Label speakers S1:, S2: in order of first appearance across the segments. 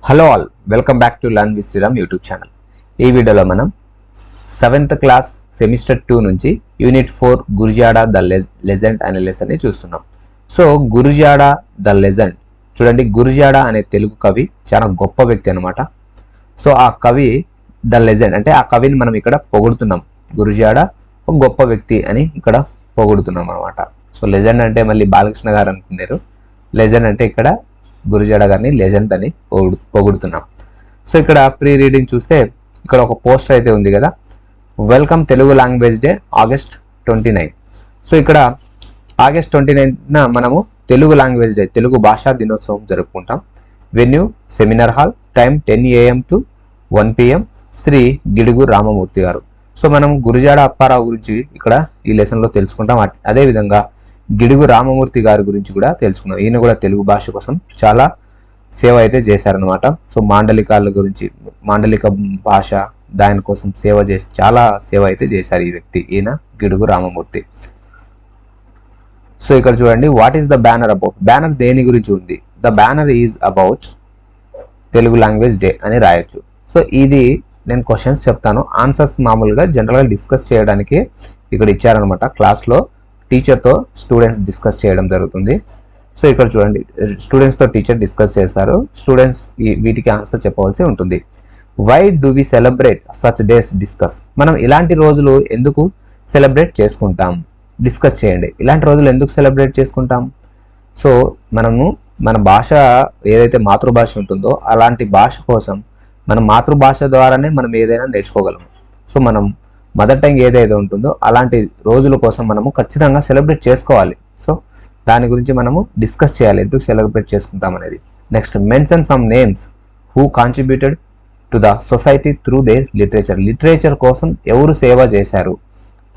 S1: Hello all, welcome back to learn with Sriram YouTube channel. ఈ వీడియోలో మనం 7th క్లాస్ సెమిస్టర్ 2 నుంచి యూనిట్ 4 గురుజాడ ద లెజెండ్ అనే లెసన్ని చూస్తున్నాం. సో గురుజాడ ద లెజెండ్ చూడండి, గురుజాడ అనే తెలుగు కవి చాలా గొప్ప వ్యక్తి అనమాట. సో ఆ కవి ద లెజెండ్ అంటే ఆ కవిని మనం ఇక్కడ పొగుడుతున్నాం. గురుజాడ ఒక గొప్ప వ్యక్తి అని ఇక్కడ పొగుడుతున్నాం అనమాట. సో లెజెండ్ అంటే మళ్ళీ బాలకృష్ణ గారు అనుకున్నారు, లెజెండ్ అంటే ఇక్కడ గురుజాడ గారిని లెజెండ్ అని పొగుడుతున్నాం. సో ఇక్కడ ప్రీ రీడింగ్ చూస్తే ఇక్కడ ఒక పోస్టర్ అయితే ఉంది కదా, welcome Telugu language day August 29. So ఇక్కడ ఆగస్ట్ 29న మనము తెలుగు లాంగ్వేజ్ డే, తెలుగు భాషా దినోత్సవం జరుపుకుంటాం. Venue seminar hall, time 10 AM to 1 PM, Shri Gidugu Ramamurthy గారు. సో మనం గురుజాడ అప్పారావు గురించి ఇక్కడ ఈ లెసన్లో తెలుసుకుంటాం. అదేవిధంగా గిడుగు రామమూర్తి గారి గురించి కూడా తెలుసుకున్నాం. ఈయన కూడా తెలుగు భాష కోసం చాలా సేవ అయితే చేశారనమాట. సో మాండలికాల గురించి, మాండలిక భాష దానికోసం చాలా సేవ అయితే చేశారు ఈ వ్యక్తి, ఈయన గిడుగు రామమూర్తి. సో ఇక్కడ చూడండి, what is the banner about? Banner దేని గురించి ఉంది? The banner is about Telugu language day అని రాయొచ్చు. సో ఇది నేను క్వశ్చన్స్ చెప్తాను, ఆన్సర్స్ మామూలుగా జనరల్గా డిస్కస్ చేయడానికి ఇక్కడ ఇచ్చారనమాట. క్లాస్లో టీచర్తో స్టూడెంట్స్ డిస్కస్ చేయడం జరుగుతుంది. సో ఇక్కడ చూడండి, స్టూడెంట్స్తో టీచర్ డిస్కస్ చేశారు, స్టూడెంట్స్ వీటికి ఆన్సర్ చెప్పవలసి ఉంటుంది. Why do we celebrate such days? Discuss. మనం ఇలాంటి రోజులు ఎందుకు సెలబ్రేట్ చేసుకుంటాం? డిస్కస్ చేయండి. ఇలాంటి రోజులు ఎందుకు సెలబ్రేట్ చేసుకుంటాం? సో మనము మన భాష ఏదైతే మాతృభాష ఉంటుందో అలాంటి భాష కోసం, మన మాతృభాష ద్వారానే మనం ఏదైనా నేర్చుకోగలము. సో మనం మదర్ టంగ్ ఏదైతే ఉంటుందో అలాంటి రోజుల కోసం మనము ఖచ్చితంగా సెలబ్రేట్ చేసుకోవాలి. సో దాని గురించి మనము డిస్కస్ చేయాలి, ఎందుకు సెలబ్రేట్ చేసుకుంటాం అనేది. Next, mention some names who contributed to the society through there literature. Literature కోసం ఎవరు సేవ చేశారు?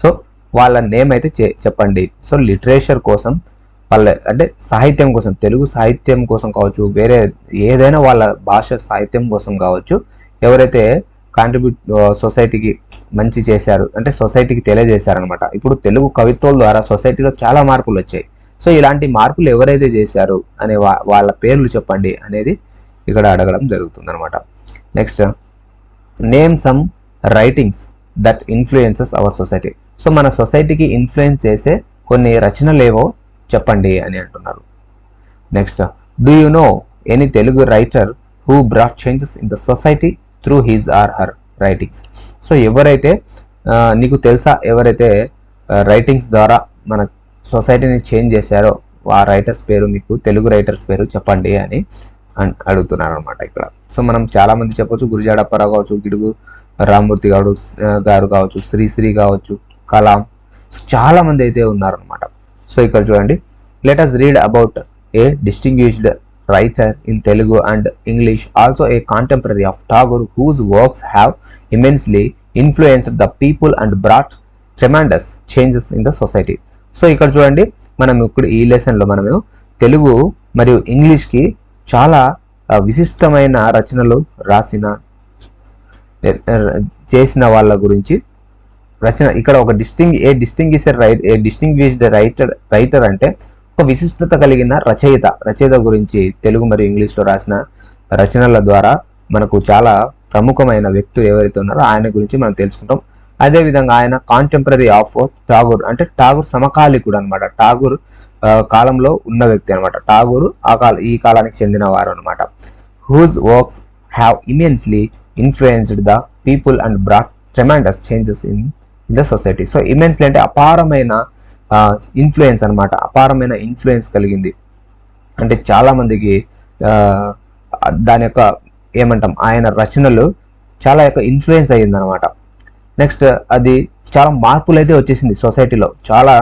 S1: సో వాళ్ళ నేమ్ అయితే చెప్పండి. సో లిటరేచర్ కోసం, వాళ్ళ అంటే సాహిత్యం కోసం, తెలుగు సాహిత్యం కోసం కావచ్చు, వేరే ఏదైనా వాళ్ళ భాష సాహిత్యం కోసం కావచ్చు, ఎవరైతే సొసైటీకి మంచి చేశారు అంటే సొసైటీకి తెలియజేశారనమాట. ఇప్పుడు తెలుగు కవిత్వాల ద్వారా సొసైటీలో చాలా మార్పులు వచ్చాయి. సో ఇలాంటి మార్పులు ఎవరైతే చేశారు అనే వాళ్ళ పేర్లు చెప్పండి అనేది ఇక్కడ అడగడం జరుగుతుంది అనమాట. Next, name some writings that influences our society. So మన సొసైటీకి ఇన్ఫ్లుయెన్స్ చేసే కొన్ని రచనలు ఏవో చెప్పండి అని అంటున్నారు. Next, do you know any Telugu writer who brought changes in the society through his or her writings. So ఎవరైతే నీకు తెలుసా, ఎవరైతే రైటింగ్స్ ద్వారా మన సొసైటీని చేంజ్ చేశారో ఆ రైటర్స్ పేరు, మీకు తెలుగు రైటర్స్ పేరు చెప్పండి అని అడుగుతున్నారు అనమాట ఇక్కడ. సో మనం చాలామంది చెప్పొచ్చు, గురుజాడ అప్పారావు కావచ్చు, గిడుగు రామమూర్తి గారు కావచ్చు, శ్రీ కావచ్చు, కలాం, చాలామంది అయితే ఉన్నారనమాట. సో ఇక్కడ చూడండి, let us read about a distinguished writer in Telugu and English, also a contemporary of Tagore, whose works have immensely influenced the people and brought tremendous changes in the society. So ఇక్కడ చూడండి, మనం ఇప్పుడు ఈ లెసన్లో మనము తెలుగు మరియు ఇంగ్లీష్కి చాలా విశిష్టమైన రచనలు చేసిన వాళ్ళ గురించి రచన. ఇక్కడ ఒక డిస్టింగ్విష్డ్ రైటర్ అంటే ఒక విశిష్టత కలిగిన రచయిత గురించి తెలుగు మరియు ఇంగ్లీష్లో రాసిన రచనల ద్వారా మనకు చాలా ప్రముఖమైన వ్యక్తులు ఎవరైతే ఉన్నారో ఆయన గురించి మనం తెలుసుకుంటాం. అదేవిధంగా ఆయన కాంటెంపరీ ఆఫ్ ఠాగూర్, అంటే ఠాగూర్ సమకాలికుడు అనమాట. ఠాగూర్ కాలంలో ఉన్న వ్యక్తి అనమాట. ఠాగూర్ ఈ కాలానికి చెందిన వారు అనమాట. Whose works have immensely influenced the people and brought tremendous changes in the society. So immensely అంటే అపారమైన ఇన్ఫ్లుయెన్స్ అనమాట, అపారమైన ఇన్ఫ్లుయెన్స్ కలిగింది అంటే చాలా మందికి దాని యొక్క ఏమంటాం, ఆయన రచనలు చాలా యొక్క ఇన్ఫ్లుయెన్స్ అయ్యింది అనమాట. నెక్స్ట్, అది చాలా మార్పులు అయితే వచ్చేసింది సొసైటీలో, చాలా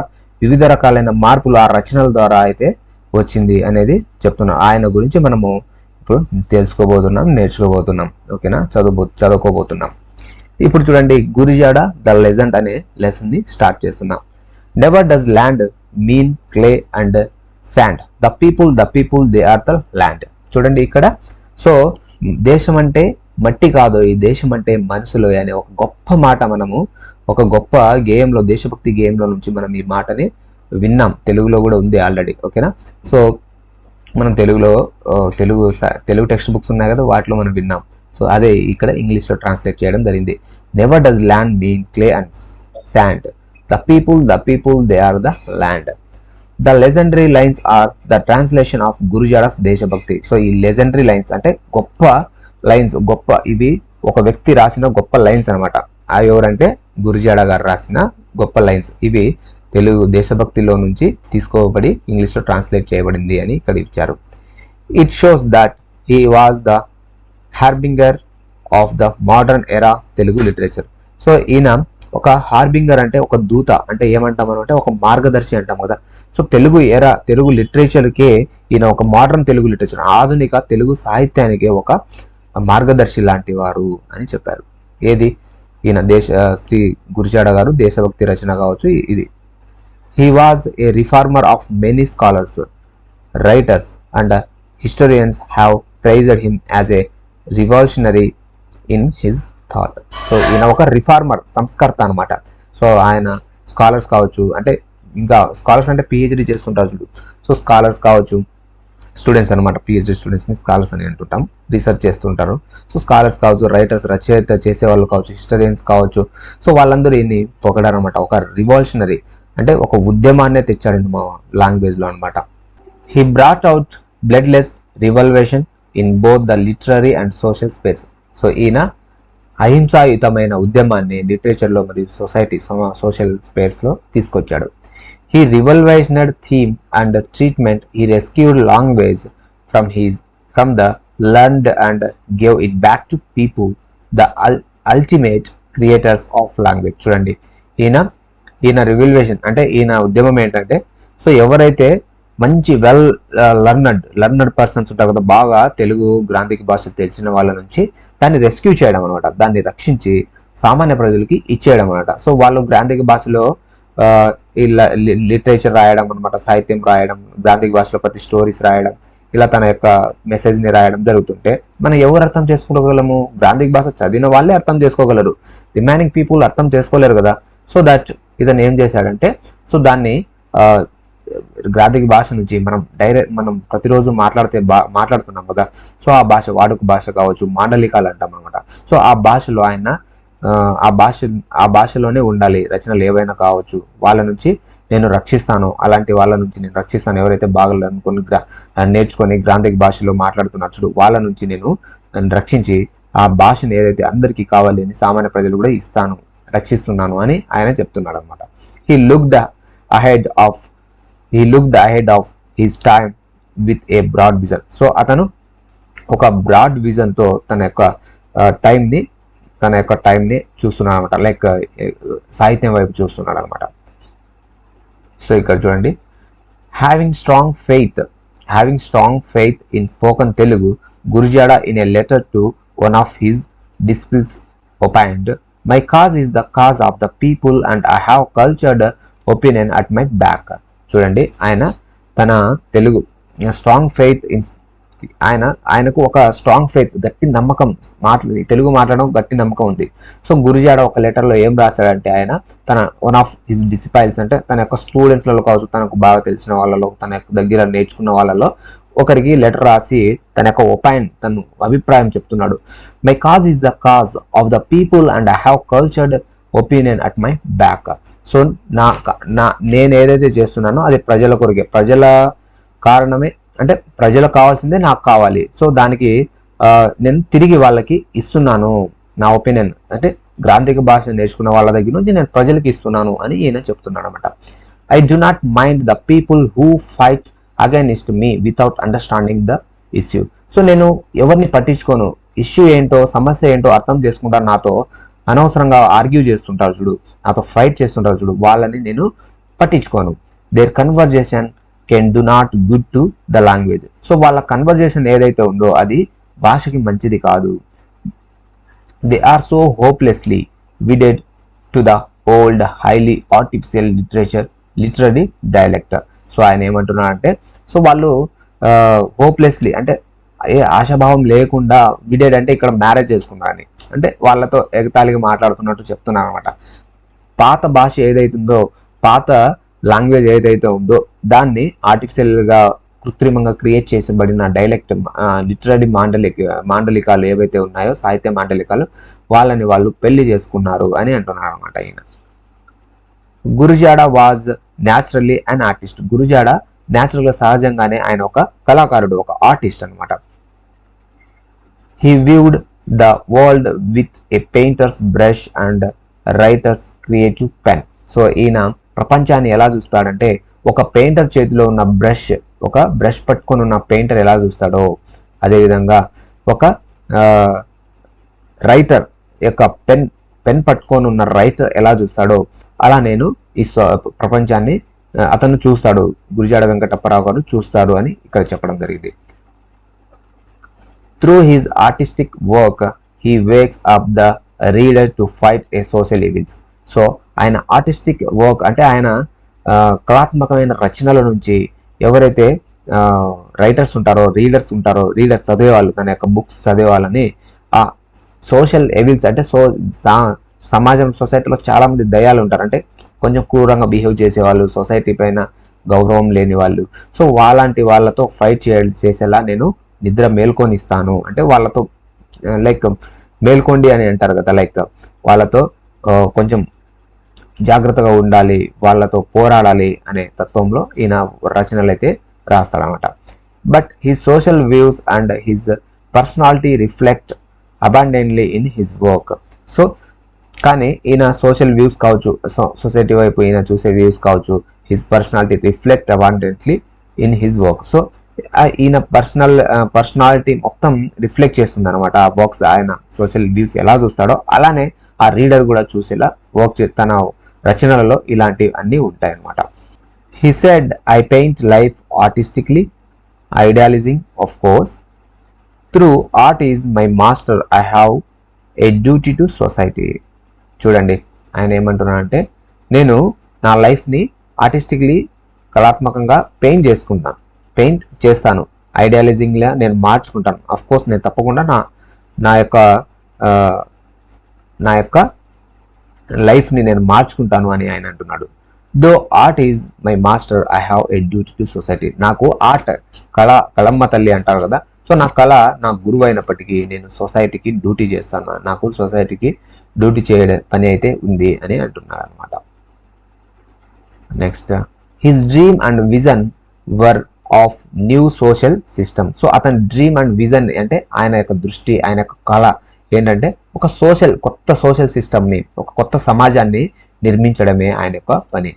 S1: వివిధ రకాలైన మార్పులు ఆ రచనల ద్వారా అయితే వచ్చింది అనేది చెప్తున్నాం. ఆయన గురించి మనము ఇప్పుడు నేర్చుకోబోతున్నాం. ఓకేనా, చదువుకోబోతున్నాం. ఇప్పుడు చూడండి, గురుజాడ ద లెజెండ్ అనే లెసన్ని స్టార్ట్ చేస్తున్నాం. Never does land mean clay and sand, the people they are the land. చూడండి ఇక్కడ, సో దేశం అంటే మట్టి కాదు, ఈ దేశం అంటే మనుషులు అనే ఒక గొప్ప మాట మనము ఒక గొప్ప గేయంలో, దేశభక్తి గేయంలో నుంచి మనం ఈ మాటని విన్నాం. తెలుగులో కూడా ఉంది ఆల్రెడీ. ఓకేనా, సో మనం తెలుగులో తెలుగు టెక్స్ట్ బుక్స్ ఉన్నాయి కదా, వాటిలో మనం విన్నాం. సో అదే ఇక్కడ ఇంగ్లీష్లో ట్రాన్స్లేట్ చేయడం జరిగింది. Never does land mean clay and sand, the people they are the land. The legendary lines are the translation of Gurajada's Deshabhakti. So ఈ లెజెండరీ లైన్స్ అంటే గొప్ప లైన్స్, గొప్ప ఇవి ఒక వ్యక్తి రాసిన గొప్ప లైన్స్ అనమాట. అవి ఎవరంటే గురుజాడ గారు రాసిన గొప్ప లైన్స్. ఇవి తెలుగు దేశభక్తిలో నుంచి తీసుకోబడి ఇంగ్లీష్లో ట్రాన్స్లేట్ చేయబడింది అని ఇక్కడ ఇచ్చారు. It shows that he was the harbinger of the modern era Telugu literature. So ఈయన ఒక హార్బింగర్ అంటే ఒక దూత, అంటే ఏమంటాం అంటే ఒక మార్గదర్శి అంటాం కదా. సో తెలుగు లిటరేచర్కే ఈయన ఒక మోడర్న్ తెలుగు లిటరేచర్, ఆధునిక తెలుగు సాహిత్యానికి ఒక మార్గదర్శి లాంటి వారు అని చెప్పారు. ఏది ఈయన శ్రీ గురుజాడ గారు దేశభక్తి రచన కావచ్చు ఇది. He was a reformer of many scholars, writers and historians have praised him as a revolutionary in his thought. So ఈయన ఒక రిఫార్మర్, సంస్కర్త అనమాట. సో ఆయన స్కాలర్స్ కావచ్చు, అంటే ఇంకా స్కాలర్స్ అంటే పిహెచ్డి చేస్తుంటారు చూడు. సో స్కాలర్స్ కావచ్చు, స్టూడెంట్స్ అనమాట, పిహెచ్డి స్టూడెంట్స్ని స్కాలర్స్ అని అంటుంటాం, రీసెర్చ్ చేస్తుంటారు. సో స్కాలర్స్ కావచ్చు, రైటర్స్ రచయిత చేసేవాళ్ళు కావచ్చు, హిస్టరియన్స్ కావచ్చు. సో వాళ్ళందరూ ఈయన్ని పొగడారనమాట. ఒక రివల్యూషనరీ అంటే ఒక ఉద్యమాన్నే తెచ్చాడు మా లాంగ్వేజ్లో అనమాట. He brought out bloodless revolution in both the literary and social space. So ఈయన అహింసాయుతమైన ఉద్యమాన్ని లిటరేచర్లో మరియు సోషల్ స్పేస్లో తీసుకొచ్చాడు. He revolutionized theme and treatment. He rescued language from the learned and gave it back to people, the ultimate creators of language. చూడండి, ఈయన revolution అంటే ఈయన ఉద్యమం ఏంటంటే, సో ఎవరైతే మంచి లర్నర్డ్ పర్సన్స్ ఉంటారు కదా, బాగా తెలుగు గ్రాంథిక భాషలు తెలిసిన వాళ్ళ నుంచి దాన్ని రెస్క్యూ చేయడం అనమాట, దాన్ని రక్షించి సామాన్య ప్రజలకి ఇచ్చేయడం అనమాట. సో వాళ్ళు గ్రాంథిక భాషలో లిటరేచర్ రాయడం అనమాట, సాహిత్యం రాయడం, గ్రాంథిక భాషలో ప్రతి స్టోరీస్ రాయడం, ఇలా తన యొక్క మెసేజ్ని రాయడం జరుగుతుంటే మనం ఎవరు అర్థం చేసుకోగలము? గ్రాంథిక భాష చదివిన వాళ్ళే అర్థం చేసుకోగలరు, రిమైనింగ్ పీపుల్ అర్థం చేసుకోలేరు కదా. సో దట్ ఇతను ఏం చేశాడంటే, సో దాన్ని గ్రాంథిక భాష నుంచి మనం ప్రతిరోజు మాట్లాడుతున్నాం కదా. సో ఆ భాష, వాడుక భాష కావచ్చు, మాండలికాలు అంటాం అనమాట. సో ఆ భాషలో ఆయన ఆ భాషలోనే ఉండాలి, రచనలు ఏవైనా కావచ్చు, వాళ్ళ నుంచి నేను రక్షిస్తాను, అలాంటి వాళ్ళ నుంచి నేను రక్షిస్తాను, ఎవరైతే బాగా నేర్చుకొని గ్రాంథిక భాషలో మాట్లాడుతున్నట్లు వాళ్ళ నుంచి నేను రక్షించి ఆ భాషను ఏదైతే అందరికీ కావాలి అని సామాన్య ప్రజలు కూడా రక్షిస్తున్నాను అని ఆయన చెప్తున్నాడు అనమాట. He looked ahead of his time with a broad vision. So అతను ఒక బ్రాడ్ విజన్తో తన యొక్క టైంని చూస్తున్నాడు అనమాట, లైక్ సాహిత్యం వైపు చూస్తున్నాడు అనమాట. సో ఇక్కడ చూడండి, having strong faith in spoken Telugu, Gurajada in a letter to one of his disciples opined, my cause is the cause of the people and I have cultured opinion at my back. చూడండి, ఆయన తన strong faith ఆయనకు ఒక strong faith, గట్టి నమ్మకం, తెలుగు మాట్లాడడం గట్టి నమ్మకం ఉంది. సో గురుజాడ ఒక లెటర్లో ఏం రాశాడంటే, ఆయన వన్ ఆఫ్ హిజ్ డిసిపైల్స్ అంటే తన యొక్క స్టూడెంట్స్లలో కావచ్చు, తనకు బాగా తెలిసిన వాళ్ళలో, తన యొక్క దగ్గర నేర్చుకున్న వాళ్ళలో ఒకరికి లెటర్ రాసి తన యొక్క తన అభిప్రాయం చెప్తున్నాడు. My cause is the cause of the people and I have cultured opinion at my back. So నేను ఏదైతే చేస్తున్నానో అది ప్రజల కొరకే, ప్రజల కారణమే, అంటే ప్రజలకు కావాల్సిందే నాకు కావాలి. సో దానికి నేను తిరిగి వాళ్ళకి ఇస్తున్నాను నా ఒపీనియన్, అంటే గ్రాంథిక భాష నేర్చుకున్న వాళ్ళ దగ్గర నుంచి నేను ప్రజలకి ఇస్తున్నాను అని ఈయన చెప్తున్నాడు అనమాట. I do not mind the people who fight against me without understanding the issue. So నేను ఎవరిని పట్టించుకోను, ఇష్యూ ఏంటో, సమస్య ఏంటో అర్థం చేసుకుంటాను, నాతో అనవసరంగా ఆర్గ్యూ చేస్తుంటారు చూడు, నాతో ఫైట్ చేస్తుంటారు చూడు, వాళ్ళని నేను పట్టించుకోను. Their conversation can do not good to the language. So వాళ్ళ కన్వర్జేషన్ ఏదైతే ఉందో అది భాషకి మంచిది కాదు. They are so hopelessly wedded to the old highly artificial literary dialect. So ఆయన ఏమంటున్నారంటే, సో వాళ్ళు హోప్లెస్లీ అంటే ఏ ఆశాభావం లేకుండా, విడెడ్ అంటే ఇక్కడ మ్యారేజ్ చేసుకున్నారని, అంటే వాళ్ళతో ఎగతాళిగా మాట్లాడుతున్నట్టు చెప్తున్నారు అనమాట. పాత భాష ఏదైతుందో, పాత లాంగ్వేజ్ ఏదైతే ఉందో దాన్ని ఆర్టిఫిషియల్గా కృత్రిమంగా క్రియేట్ చేసబడిన డైలెక్ట్ లిటరరీ మాండలికాలు ఏవైతే ఉన్నాయో సాహిత్య మాండలికాలు వాళ్ళని వాళ్ళు పెళ్లి చేసుకున్నారు అని అంటున్నారు అనమాట. ఈయన Gurajada was naturally an artist. Gurajada న్యాచురల్గా సహజంగానే ఆయన ఒక కళాకారుడు, ఒక ఆర్టిస్ట్ అనమాట. He viewed the world with a painters brush and writers creative pen. So ఈయన ప్రపంచాన్ని ఎలా చూస్తాడంటే ఒక పెయింటర్ చేతిలో ఉన్న ఒక బ్రష్ పట్టుకొని ఉన్న పెయింటర్ ఎలా చూస్తాడో అదేవిధంగా ఒక రైటర్ యొక్క పెన్ పట్టుకొని ఉన్న రైటర్ ఎలా చూస్తాడో అలా నేను ఈ ప్రపంచాన్ని అతను చూస్తాడు, గురిజాడ వెంకటప్పారావు గారు చూస్తారు అని ఇక్కడ చెప్పడం జరిగింది. Through his artistic work he wakes up the reader to fight A social evils. So ఆయన ఆర్టిస్టిక్ వర్క్ అంటే ఆయన కళాత్మకమైన రచనల నుంచి ఎవరైతే రైటర్స్ ఉంటారో రీడర్స్ చదివేవాళ్ళు, తన యొక్క బుక్స్ చదివేవాళ్ళని ఆ సోషల్ ఎవిల్స్ అంటే సమాజం సొసైటీలో చాలామంది దయాలు ఉంటారు, అంటే కొంచెం క్రూరంగా బిహేవ్ చేసేవాళ్ళు, సొసైటీ పైన గౌరవం లేని వాళ్ళు. సో వాళ్ళంటి వాళ్ళతో ఫైట్ చేసేలా నేను నిద్ర మేల్కొని ఇస్తాను అంటే వాళ్ళతో లైక్ మేల్కొండి అని అంటారు కదా, లైక్ వాళ్ళతో కొంచెం జాగ్రత్తగా ఉండాలి, వాళ్ళతో పోరాడాలి అనే తత్వంలో ఈయన రచనలు అయితే రాస్తాడనమాట. But his social views and his personality reflect abundantly in his work. So కానీ ఈయన సోషల్ వ్యూస్ కావచ్చు, సొసైటీ వైపు ఈయన చూసే వ్యూస్ కావచ్చు, his personality reflect abundantly in his work. So ఈయన పర్సనాలిటీ మొత్తం రిఫ్లెక్ట్ చేస్తుంది అనమాట ఆ వర్క్స్. ఆయన సోషల్ వ్యూస్ ఎలా చూస్తాడో అలానే ఆ రీడర్ కూడా చూసేలా తన రచనలలో ఇలాంటివి అన్నీ ఉంటాయి అన్నమాట. He said I paint life artistically idealising of course through art is my master I have a duty to society. చూడండి ఆయన ఏమంటున్నారంటే నేను నా లైఫ్ని ఆర్టిస్టిక్లీ కళాత్మకంగా పెయింట్ చేస్తాను, ఐడియాలైజింగ్లా నేను మార్చుకుంటాను. అఫ్ కోర్స్ నేను తప్పకుండా నా యొక్క లైఫ్ని నేను మార్చుకుంటాను అని ఆయన అంటున్నాడు. Though art is my master I have a duty to society. నాకు ఆర్ట్ కళమ్మ తల్లి అంటారు కదా, సో నా కళ నా గురువు అయినప్పటికీ నేను సొసైటీకి డ్యూటీ చేస్తాను, నాకు సొసైటీకి డ్యూటీ చేయడం పని అయితే ఉంది అని అంటున్నారు అనమాట. Next his dream and vision were of new social system. So అతని డ్రీమ్ అండ్ విజన్ అంటే ఆయన యొక్క దృష్టి, ఆయన యొక్క కళ ఏంటంటే ఒక కొత్త సోషల్ సిస్టమ్ని, ఒక కొత్త సమాజాన్ని నిర్మించడమే ఆయన యొక్క పని.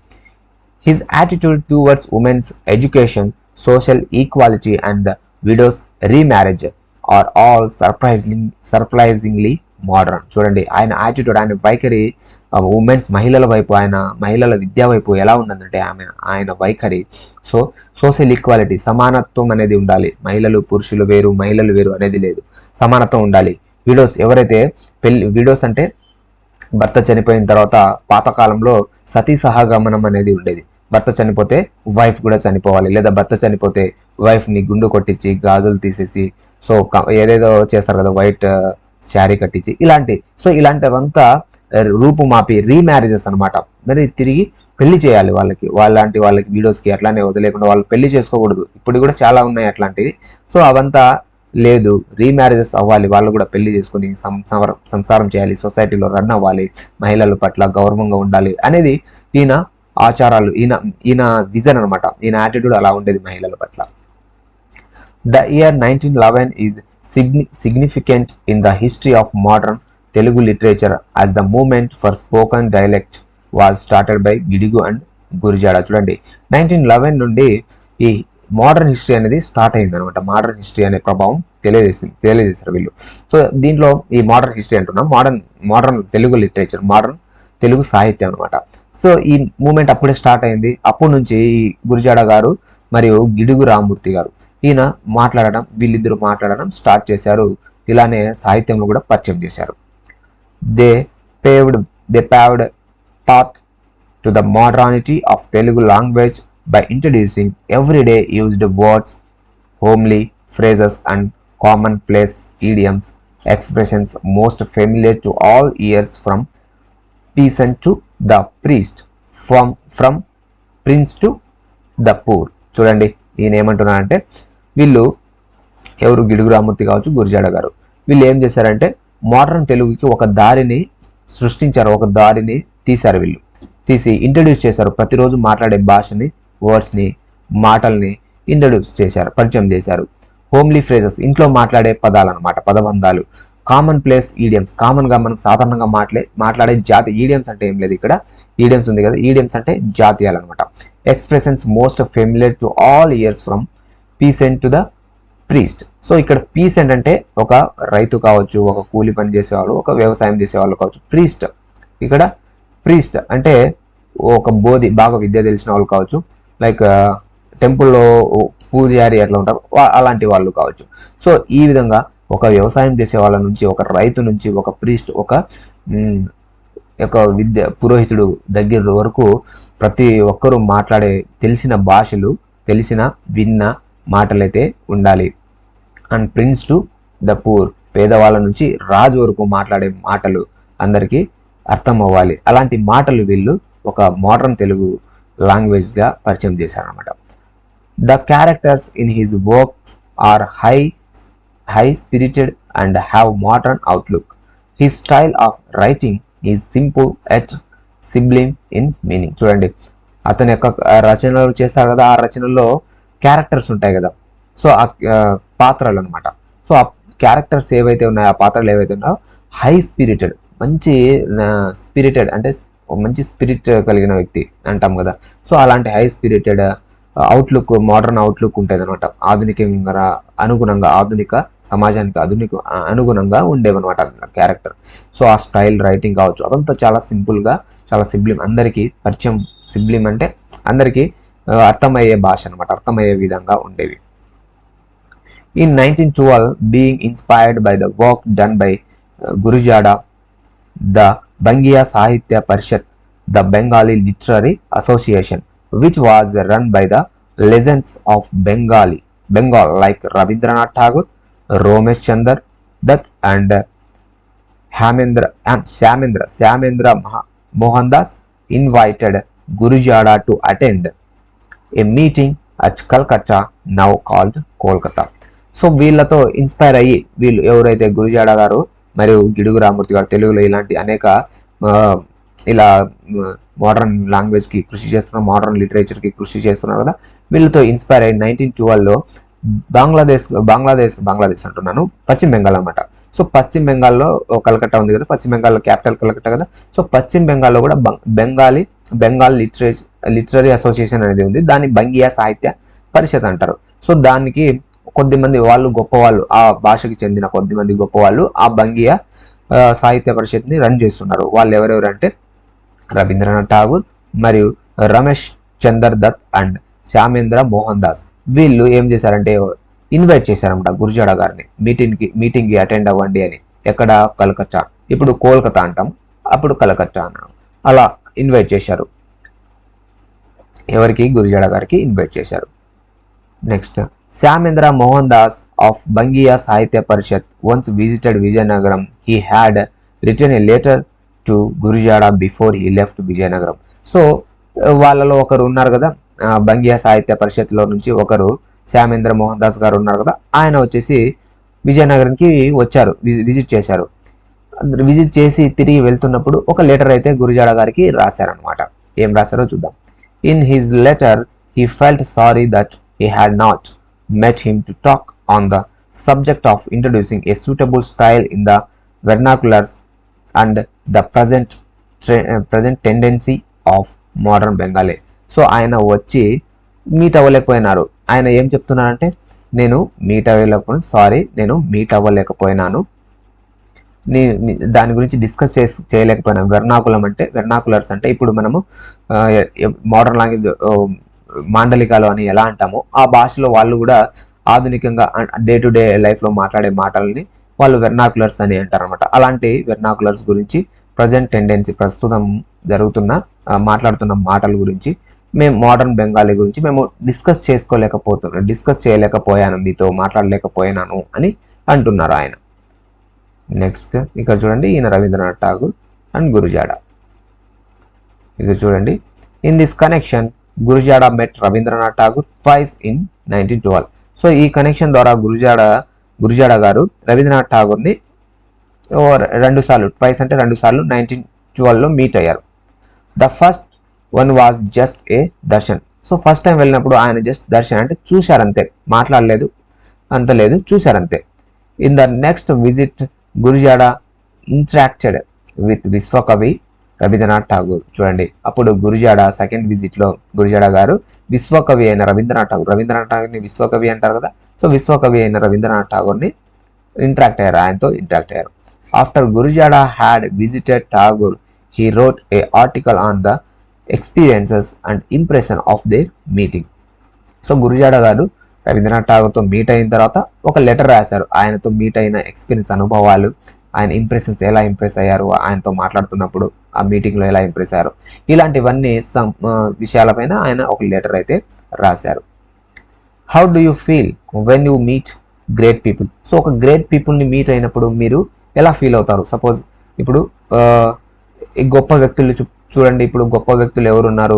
S1: His attitude towards women's education, social equality and widows remarriage are all surprisingly modern. చూడండి ఆయన యాటిట్యూడ్, ఆయన వైఖరి ఉమెన్స్ మహిళల వైపు, మహిళల విద్య వైపు ఎలా ఉందంటే ఆయన వైఖరి. సో సోషల్ ఈక్వాలిటీ సమానత్వం అనేది ఉండాలి, పురుషులు వేరు మహిళలు వేరు అనేది లేదు, సమానత్వం ఉండాలి. విడోస్ ఎవరైతే విడోస్ అంటే భర్త చనిపోయిన తర్వాత పాతకాలంలో సతీ సహగమనం అనేది ఉండేది. భర్త చనిపోతే వైఫ్ కూడా చనిపోవాలి, లేదా భర్త చనిపోతే వైఫ్ని గుండు కొట్టించి గాజులు తీసేసి సో ఏదేదో చేస్తారు కదా, వైట్ శారీ కట్టించి ఇలాంటివంతా రూపుమాపి రీమ్యారేజెస్ అనమాట. మరి తిరిగి పెళ్లి చేయాలి వాళ్ళకి వీడియోస్కి అట్లానే వదిలేకుండా వాళ్ళు పెళ్లి చేసుకోకూడదు. ఇప్పుడు కూడా చాలా ఉన్నాయి అట్లాంటివి. సో అవంతా లేదు, రీమ్యారేజెస్ అవ్వాలి, వాళ్ళు కూడా పెళ్లి చేసుకుని సంసారం చేయాలి, సొసైటీలో రన్ అవ్వాలి, మహిళల పట్ల గౌరవంగా ఉండాలి అనేది ఈయన ఆచారాలు, ఈయన విజన్ అనమాట. ఈయన యాటిట్యూడ్ అలా ఉండేది మహిళల పట్ల. The year 1911 is significant in the history of modern Telugu literature as the movement for spoken dialect was started by Gidugu and Gurajada. చూడండి 1911 నుండి ఈ మోడర్న్ హిస్టరీ అనేది స్టార్ట్ అయింది అనమాట. మోడర్న్ హిస్టరీ అనే ప్రభావం తెలియజేశారు వీళ్ళు. సో దీంట్లో ఈ మోడర్న్ హిస్టరీ అంటున్నాం, modern Telugu literature, modern Telugu సాహిత్యం అనమాట. సో ఈ మూమెంట్ అప్పుడే స్టార్ట్ అయింది. అప్పటి నుంచి ఈ గురజాడ గారు మరియు గిడుగు రామమూర్తి గారు వీళ్ళిద్దరు మాట్లాడడం స్టార్ట్ చేశారు. ఇలానే సాహిత్యంలో కూడా పరిచయం చేశారు. They paved path to the modernity of Telugu language by introducing everyday used words, homely phrases and commonplace idioms, expressions most familiar to all ears, from peasant to the priest, from prince to the poor. చూడండి ఈయన ఏమంటున్నారంటే వీళ్ళు ఎవరు గిడుగు రామూర్తి కావచ్చు, గురజాడ గారు, వీళ్ళు ఏం చేశారంటే మోడర్న్ తెలుగుకి ఒక దారిని సృష్టించారు, ఒక దారిని తీశారు. వీళ్ళు తీసి ఇంట్రడ్యూస్ చేశారు. ప్రతిరోజు మాట్లాడే భాషని, వర్డ్స్ని, మాటల్ని ఇంట్రడ్యూస్ చేశారు, పరిచయం చేశారు. హోమ్లీ ఫ్రేజెస్, ఇంట్లో మాట్లాడే పదాలు అనమాట, పదబంధాలు. కామన్ ప్లేస్ ఈడియమ్స్, కామన్గా మనం సాధారణంగా మాట్లాడే జాతి. ఈడియమ్స్ అంటే ఏం లేదు ఇక్కడ, ఈడియమ్స్ ఉంది కదా, ఈడియమ్స్ అంటే జాతీయాలు అనమాట. Expressions most familiar to all years from peasant to the priest. So ఇక్కడ పీసెంట్ అంటే ఒక రైతు కావచ్చు, ఒక కూలి పని చేసేవాళ్ళు, ఒక వ్యవసాయం చేసేవాళ్ళు కావచ్చు. ప్రీస్ట్, ఇక్కడ ప్రీస్ట్ అంటే ఒక బోధి, బాగా విద్య తెలిసిన వాళ్ళు కావచ్చు, లైక్ టెంపుల్లో పూజారి అట్లా ఉంటారు, అలాంటి వాళ్ళు కావచ్చు. సో ఈ విధంగా ఒక వ్యవసాయం చేసే వాళ్ళ నుంచి, ఒక రైతు నుంచి, ఒక ప్రీస్ట్, ఒక విద్య పురోహితుడు దగ్గర వరకు ప్రతి ఒక్కరూ మాట్లాడే తెలిసిన భాషలు, తెలిసిన విన్న మాటలైతే ఉండాలి. And prince to the poor, పేదవాళ్ళ నుంచి రాజు వరకు మాట్లాడే మాటలు అందరికీ అర్థం అవ్వాలి. అలాంటి మాటలు వీళ్ళు ఒక మోడర్న్ తెలుగు లాంగ్వేజ్గా పరిచయం చేశారనమాట. The characters in his work are high spirited and have modern outlook. His style of writing is simple at sublime in meaning. చూడండి, అతని యొక్క రచనలు చేస్తారు కదా, ఆ రచనల్లో క్యారెక్టర్స్ ఉంటాయి కదా, సో ఆ పాత్రలు అనమాట. సో ఆ క్యారెక్టర్స్ ఏవైతే ఉన్నాయో, ఆ పాత్రలు ఏవైతే ఉన్నాయో హై స్పిరిటెడ్, మంచి స్పిరిటెడ్ అంటే మంచి స్పిరిట్ కలిగిన వ్యక్తి అంటాం కదా. సో అలాంటి high spirited outlook, modern outlook ఉంటుంది అనమాట. ఆధునికంగా అనుగుణంగా, ఆధునిక సమాజానికి అనుగుణంగా ఉండేవన్నమాట క్యారెక్టర్. సో ఆ స్టైల్, రైటింగ్ కావచ్చు, అదంతా చాలా సింపుల్గా, చాలా సిబ్లిమ్, అందరికీ పరిచయం. సిబ్లిమ్ అంటే అందరికీ అర్థమయ్యే భాష అనమాట, అర్థమయ్యే విధంగా ఉండేవి. In 1912, being inspired by the work done by Gurajaada, the Bangiya Sahitya Parishad, the Bengali Literary Association, which was run by the legends of Bengal like Rabindranath Tagore, Romesh Chandra Dutt and Syamendra Mohandas, invited Gurajaada to attend a meeting at Calcutta, now called Kolkata. So వీళ్ళతో inspire అయ్యి, వీళ్ళు ఎవరైతే గురజాడ గారు మరియు గిడుగు రామూర్తి గారు తెలుగులో ఇలాంటి అనేక ఇలా మోడర్న్ లాంగ్వేజ్కి కృషి చేస్తున్నారు, మోడర్న్ లిటరేచర్కి కృషి చేస్తున్నారు కదా, వీళ్ళతో ఇన్స్పైర్ అయ్యి 1912లో బంగ్లాదేశ్ అంటున్నాను, పశ్చిమ బెంగాల్ అనమాట. సో పశ్చిమ బెంగాల్లో కలకత్తా ఉంది కదా, పశ్చిమ బెంగాల్లో క్యాపిటల్ కలకత్తా కదా. సో పశ్చిమ బెంగాల్లో కూడా బెంగాల్ లిటరరీ అసోసియేషన్ అనేది ఉంది, దాన్ని బంగియా సాహిత్య పరిషత్ అంటారు. సో దానికి కొద్దిమంది వాళ్ళు గొప్పవాళ్ళు, ఆ భాషకి చెందిన కొద్దిమంది గొప్పవాళ్ళు ఆ బంగియా సాహిత్య పరిషత్ని రన్ చేస్తున్నారు. వాళ్ళు ఎవరెవరు అంటే రవీంద్రనాథ్ ఠాగూర్ మరియు రమేష్ చందర్ దత్ అండ్ శ్యామేంద్ర మోహన్ దాస్. వీళ్ళు ఏం చేశారంటే ఇన్వైట్ చేశారన్నమాట గురజాడ గారిని మీటింగ్కి అటెండ్ అవ్వండి అని. ఎక్కడ? కలకత్తా. ఇప్పుడు కోల్కతా అంటాం, అప్పుడు కలకత్తా అన్నాం. అలా ఇన్వైట్ చేశారు. ఎవరికి? గురజాడ గారికి ఇన్వైట్ చేశారు. Next, Syamendra Mohandas of Bangiya Sahitya Parishad once visited Vijayanagaram. He had written a letter to Gurajada before he left Vijayanagaram. So వాళ్ళలో ఒకరు ఉన్నారు కదా, బంగియా సాహిత్య పరిషత్లో నుంచి ఒకరు శ్యామేంద్ర మోహన్ దాస్ గారు ఉన్నారు కదా, ఆయన వచ్చేసి విజయనగరంకి వచ్చారు, విజిట్ చేశారు. విజిట్ చేసి తిరిగి వెళ్తున్నప్పుడు ఒక లెటర్ అయితే గురజాడ గారికి రాశారనమాట. ఏం రాశారో చూద్దాం. In his letter he felt sorry that he had not met him to talk on the subject of introducing a suitable style in the vernaculars and the present tendency of modern Bengali. So ఆయన వచ్చి meet అవ్వలేకపోయినారు. ఆయన ఏం చెప్తున్నారంటే, నేను meet అవ్వలేకపోయినాను, దాని గురించి discuss చేయలేకపోయినాను. వెర్నాకులర్స్ అంటే ఇప్పుడు మనము మోడర్న్ లాంగ్వేజ్ మాండలికాలు అని ఎలా అంటామో, ఆ భాషలో వాళ్ళు కూడా ఆధునికంగా డే టు డే లైఫ్లో మాట్లాడే మాటలని వాళ్ళు వెర్నాకులర్స్ అని అంటారు అనమాట. అలాంటి వెర్నాకులర్స్ గురించి, ప్రజెంట్ టెండెన్సీ, ప్రస్తుతం జరుగుతున్న మాట్లాడుతున్న మాటల గురించి, మేము మోడర్న్ బెంగాలీ గురించి మేము డిస్కస్ చేయలేకపోయాను, మీతో మాట్లాడలేకపోయినాను అని అంటున్నారు ఆయన. నెక్స్ట్ ఇక్కడ చూడండి, ఈయన రవీంద్రనాథ్ ఠాగూర్ అండ్ గురజాడ. ఇక్కడ చూడండి, in this connection Gurajada met Rabindranath Tagore twice in 1912. So ఈ కనెక్షన్ ద్వారా గురుజాడ గారు రవీంద్రనాథ్ ఠాగూర్ని రెండు సార్లు, ట్వైస్ అంటే 2 సార్లు 1912లో మీట్ అయ్యారు. The first one was just a darshan. So first time వెళ్ళినప్పుడు ఆయన జస్ట్ దర్శన్ అంటే చూశారంతే, మాట్లాడలేదు, అంత లేదు, చూశారంతే. In the next visit Gurajada interacted with Vishwakavi Rabindranath Tagore. చూడండి, అప్పుడు గురుజాడ సెకండ్ విజిట్ లో గురుజాడ గారు విశ్వకవి అయిన రవీంద్రనాథ్ ఠాగూర్ని విశ్వకవి అంటారు కదా, సో విశ్వకవి అయిన రవీంద్రనాథ్ ఠాగూర్ని ఇంటరాక్ట్ అయ్యారు, ఆయనతో ఇంటరాక్ట్ అయ్యారు. After Gurajada had visited Tagore, he wrote a article on the experiences and impression of their meeting. So Gurajada గారు రవీంద్రనాథ్ ఠాగూర్తో మీట్ అయిన తర్వాత ఒక లెటర్ రాశారు, ఆయనతో మీట్ అయిన ఎక్స్పీరియన్స్, అనుభవాలు, ఆయన ఇంప్రెషన్స్, ఎలా ఇంప్రెస్ అయ్యారు ఆయనతో మాట్లాడుతున్నప్పుడు, ఆ మీటింగ్లో ఎలా ఇంప్రెస్ అయ్యారు, ఇలాంటివన్నీ విషయాలపైన ఆయన ఒక లెటర్ అయితే రాశారు. How do you feel when you meet great people. So ఒక గ్రేట్ పీపుల్ని మీట్ అయినప్పుడు మీరు ఎలా ఫీల్ అవుతారు? సపోజ్ ఇప్పుడు ఈ గొప్ప వ్యక్తులు చూడండి, ఇప్పుడు గొప్ప వ్యక్తులు ఎవరున్నారు?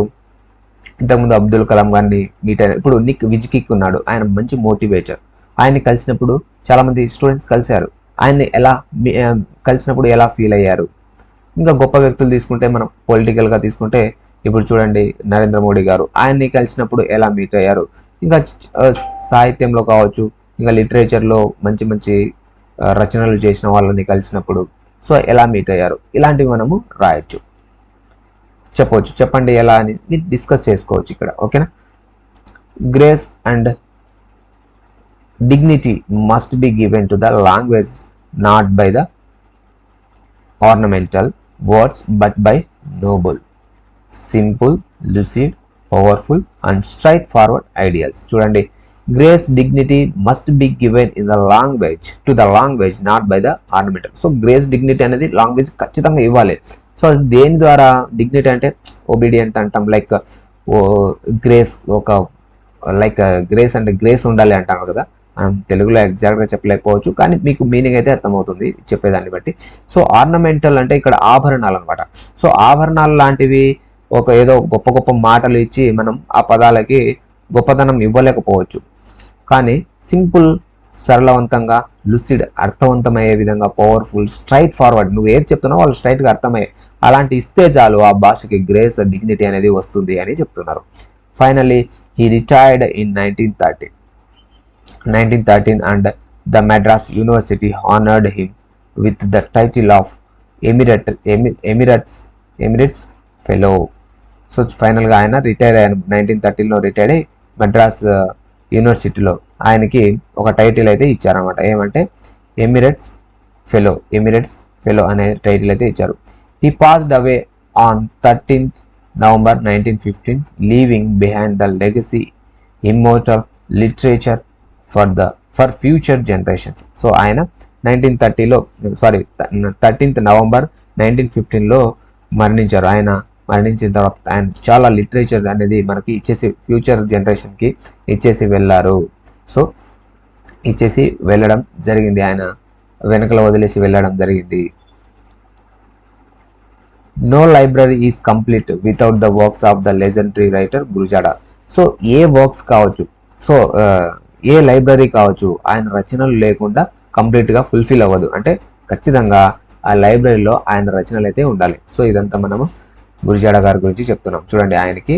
S1: ఇంతకుముందు అబ్దుల్ కలాం గారిని మీట్ అయిన, ఇప్పుడు విజ్కిక్ ఉన్నాడు, ఆయన మంచి మోటివేటర్, ఆయన్ని కలిసినప్పుడు చాలా మంది స్టూడెంట్స్ కలిశారు, ఆయన్ని కలిసినప్పుడు ఎలా ఫీల్ అయ్యారు? ఇంకా గొప్ప వ్యక్తులు తీసుకుంటే, మనం పొలిటికల్గా తీసుకుంటే ఇప్పుడు చూడండి నరేంద్ర మోడీ గారు, ఆయన్ని కలిసినప్పుడు ఎలా మీట్ అయ్యారు? ఇంకా సాహిత్యంలో కావచ్చు, ఇంకా లిటరేచర్లో మంచి మంచి రచనలు చేసిన వాళ్ళని కలిసినప్పుడు సో ఎలా మీట్ అయ్యారు? ఇలాంటివి మనము రాయొచ్చు, చెప్పవచ్చు. చెప్పండి ఎలా అని మీరు డిస్కస్ చేసుకోవచ్చు ఇక్కడ, ఓకేనా? Grace and dignity must be given to the language not by the ornamental words but by noble, simple, lucid, powerful and straightforward ideals. చూడండి, grace, dignity must be given in the language, to the language not by the ornamental. So grace, dignity అనేది language ఖచ్చితంగా ఇవ్వాలి. So దేని ద్వారా? Dignity అంటే obedient అంటాం, like grace, ఒక like grace అంటే గ్రేస్ ఉండాలి అంటాం కదా, తెలుగులో ఎగ్జాక్ట్గా చెప్పలేకపోవచ్చు, కానీ మీకు మీనింగ్ అయితే అర్థమవుతుంది చెప్పేదాన్ని బట్టి. సో ఆర్నమెంటల్ అంటే ఇక్కడ ఆభరణాలు అనమాట. సో ఆభరణాలు లాంటివి ఒక ఏదో గొప్ప గొప్ప మాటలు ఇచ్చి మనం ఆ పదాలకి గొప్పతనం ఇవ్వలేకపోవచ్చు, కానీ సింపుల్, సరళవంతంగా, లుసిడ్, అర్థవంతమయ్యే విధంగా, పవర్ఫుల్, స్ట్రైట్ ఫార్వర్డ్, నువ్వు ఏది చెప్తున్నావు వాళ్ళు స్ట్రైట్గా అర్థమయ్యే అలాంటి ఇస్తే చాలు ఆ భాషకి గ్రేస్, డిగ్నిటీ అనేది వస్తుంది అని చెప్తున్నారు. Finally he retired in 1913 and the Madras University honored him with the title of Emeritus Fellow. So ఫైనల్గా ఆయన రిటైర్ అయ్యాను, 1913లో రిటైర్ అయ్యి మద్రాస్ యూనివర్సిటీలో ఆయనకి ఒక టైటిల్ అయితే ఇచ్చారనమాట, ఏమంటే ఎమిరేట్స్ ఫెలో అనే టైటిల్ అయితే ఇచ్చారు. He passed away on 13th November 1915, leaving behind the legacy immortal literature for future generations. So ఆయన 13th November 1915లో మరణించారు. ఆయన మరణించిన తర్వాత ఆయన చాలా లిటరేచర్ అనేది మనకి ఇచ్చేసి ఫ్యూచర్ జనరేషన్కి ఇచ్చేసి వెళ్ళారు. సో ఇచ్చేసి వెళ్ళడం జరిగింది, ఆయన వెనకల వదిలేసి వెళ్ళడం జరిగింది. No library is complete without the works of the legendary writer Gurajada. So ఏ వర్క్స్ కావచ్చు, సో ఏ లైబ్రరీ కావచ్చు, ఆయన రచనలు లేకుండా కంప్లీట్గా ఫుల్ఫిల్ అవ్వదు, అంటే ఖచ్చితంగా ఆ లైబ్రరీలో ఆయన రచనలు అయితే ఉండాలి. సో ఇదంతా మనము గురుజాడ గారి గురించి చెప్తున్నాం. చూడండి, ఆయనకి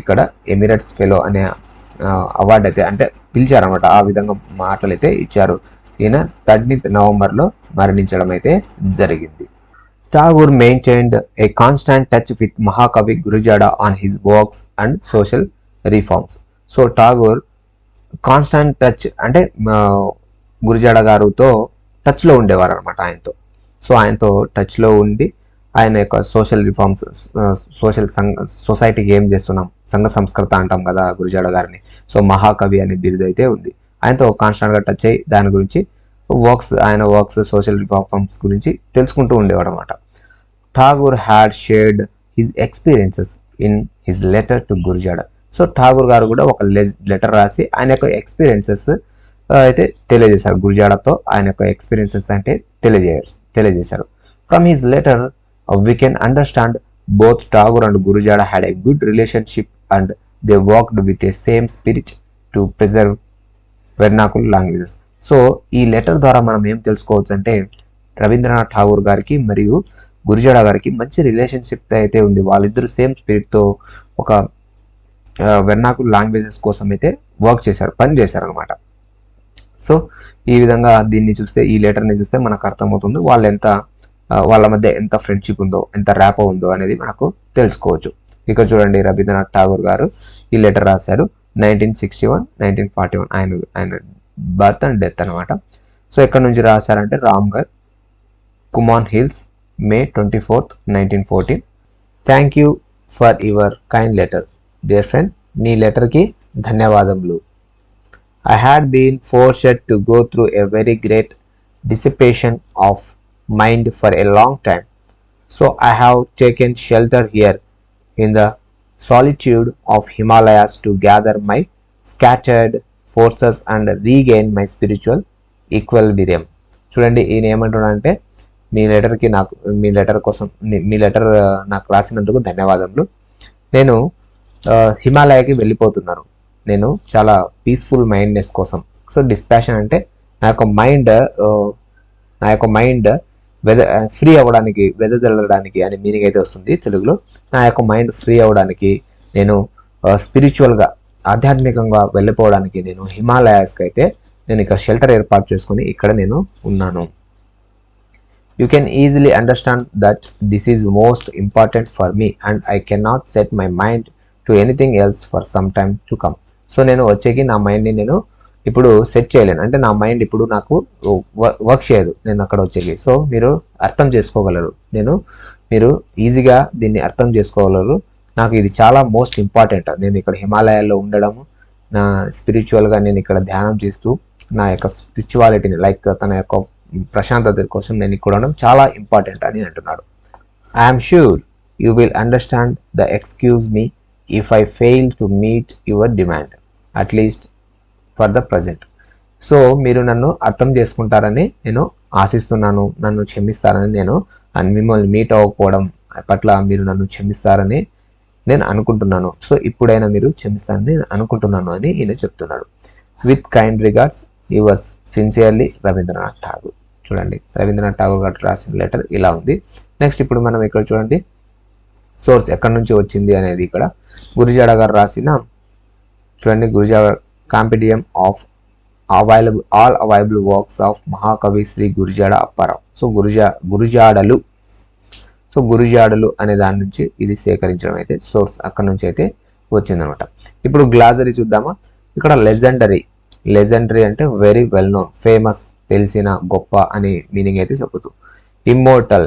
S1: ఇక్కడ ఎమిరేట్స్ ఫెలో అనే అవార్డు అయితే అంటే పిలిచారనమాట, ఆ విధంగా మాటలు అయితే ఇచ్చారు. ఈయన 13th Novemberలో మరణించడం అయితే జరిగింది. Tagore maintained a constant touch with Mahakavi Gurajada on his works and social reforms. So Tagore constant touch అంటే గురుజాడ గారితో టచ్లో ఉండేవారు అనమాట ఆయనతో. సో ఆయనతో టచ్లో ఉండి ఆయన యొక్క సోషల్ రిఫార్మ్స్, సొసైటీకి ఏం చేస్తున్నాం, సంఘ సంస్కృత అంటాం కదా గురుజాడ గారిని, సో మహాకవి అనే బిరుదు అయితే ఉంది. ఆయనతో కాన్స్టాంట్గా టచ్ అయ్యి దాని గురించి ఆయన వర్క్స్, సోషల్ రిఫార్మ్స్ గురించి తెలుసుకుంటూ ఉండేవాడు అనమాట. Tagore had shared his experiences in his letter to Gurajada. So Tagore garu కూడా ఒక లెటర్ రాసి ఆయన యొక్క ఎక్స్పీరియన్సెస్ అయితే తెలియజేశారు, గురుజాడతో ఆయన యొక్క ఎక్స్పీరియన్సెస్ అంటే తెలియజేశారు. From his letter we can understand both Tagore and Gurajada had a good relationship and they worked with a same spirit to preserve vernacular languages. So ఈ లెటర్ ద్వారా మనం ఏం తెలుసుకోవచ్చు అంటే రవీంద్రనాథ్ ఠాగూర్ గారికి మరియు గురజాడ గారికి మంచి రిలేషన్షిప్ అయితే ఉంది. వాళ్ళిద్దరూ సేమ్ స్పిరిట్తో ఒక వెర్నాకులర్ లాంగ్వేజెస్ కోసం అయితే పని చేశారు అనమాట. సో ఈ విధంగా దీన్ని చూస్తే, ఈ లెటర్ని చూస్తే మనకు అర్థమవుతుంది వాళ్ళ మధ్య ఎంత ఫ్రెండ్షిప్ ఉందో, ఎంత ర్యాపో ఉందో అనేది మనకు తెలుసుకోవచ్చు. ఇక్కడ చూడండి, రవీంద్రనాథ్ ఠాగూర్ గారు ఈ లెటర్ రాశారు 1961, 1941 ఆయన బర్త్ అండ్ డెత్ అనమాట. సో ఎక్కడి నుంచి రాశారంటే Ramgarh, come on hills, May 24th, 1914. Thank you for your kind letter dear friend. నీ లెటర్కి ధన్యవాదములు. I had been forced to go through a very great dissipation of mind for a long time. So I have taken shelter here in the solitude of Himalayas to gather my scattered forces and regain my spiritual equilibrium. చూడండి, ఈయన ఏమంటున్నాడంటే మీ letter నాకు రాసినందుకు ధన్యవాదములు. నేను హిమాలయకి వెళ్ళిపోతున్నాను. నేను చాలా peaceful మైండ్నెస్ కోసం. సో డిస్పాషన్ అంటే నా యొక్క మైండ్ ఫ్రీ అవ్వడానికి, వెదజల్లడానికి అనే మీనింగ్ అయితే వస్తుంది తెలుగులో. నా యొక్క మైండ్ ఫ్రీ అవ్వడానికి, నేను స్పిరిచువల్గా, ఆధ్యాత్మికంగా వెళ్ళిపోవడానికి నేను హిమాలయాస్కి అయితే నేను ఇక్కడ షెల్టర్ ఏర్పాటు చేసుకొని ఇక్కడ నేను ఉన్నాను. You can easily understand that this is most important for me and I cannot set my mind to anything else for some time to come. So నేను వచ్చేకి నా మైండ్ని నేను ఇప్పుడు సెట్ చేయలేను, అంటే నా మైండ్ ఇప్పుడు నాకు వర్క్ చేయదు నేను అక్కడ వచ్చేకి. సో మీరు అర్థం చేసుకోగలరు, మీరు ఈజీగా దీన్ని అర్థం చేసుకోగలరు. నాకు ఇది చాలా మోస్ట్ ఇంపార్టెంట్. నేను ఇక్కడ హిమాలయాల్లో ఉండడము, నా స్పిరిచువల్గా నేను ఇక్కడ ధ్యానం చేస్తూ నా యొక్క స్పిరిచువాలిటీని, లైక్ తన యొక్క ప్రశాంతత కోసం నేను ఇక్కడ ఉండడం చాలా ఇంపార్టెంట్ అని అంటున్నాడు. I'm sure you will understand the excuse me if I fail to meet your demand at least for the present. So మీరు నన్ను అర్థం చేసుకుంటారని నేను ఆశిస్తున్నాను, నన్ను క్షమిస్తారని మిమ్మల్ని మీట్ అవ్వకపోవడం పట్ల మీరు నన్ను క్షమిస్తారని నేను అనుకుంటున్నాను. సో ఇప్పుడైనా మీరు క్షమిస్తారని నేను అనుకుంటున్నాను అని ఈయన చెప్తున్నాడు. With kind regards yours sincerely Rabindranath Tagore. చూడండి, రవీంద్రనాథ్ ఠాగూర్ గారు రాసిన లెటర్ ఇలా ఉంది. నెక్స్ట్ ఇప్పుడు మనం ఇక్కడ చూడండి సోర్స్ ఎక్కడి నుంచి వచ్చింది అనేది. ఇక్కడ గురజాడ గారు రాసిన, చూడండి, Gurajada compendium of all available works of Mahakavi Shri Gurajada Apparao. So Gurajadalu అనే దాని నుంచి ఇది సేకరించడం అయితే సోర్స్ అక్కడ నుంచి అయితే వచ్చిందనమాట. ఇప్పుడు గ్లాజరీ చూద్దామా. ఇక్కడ లెజెండరీ అంటే వెరీ వెల్ నోన్, ఫేమస్, తెలిసిన, గొప్ప అనే మీనింగ్ అయితే చెబుతూ. Immortal,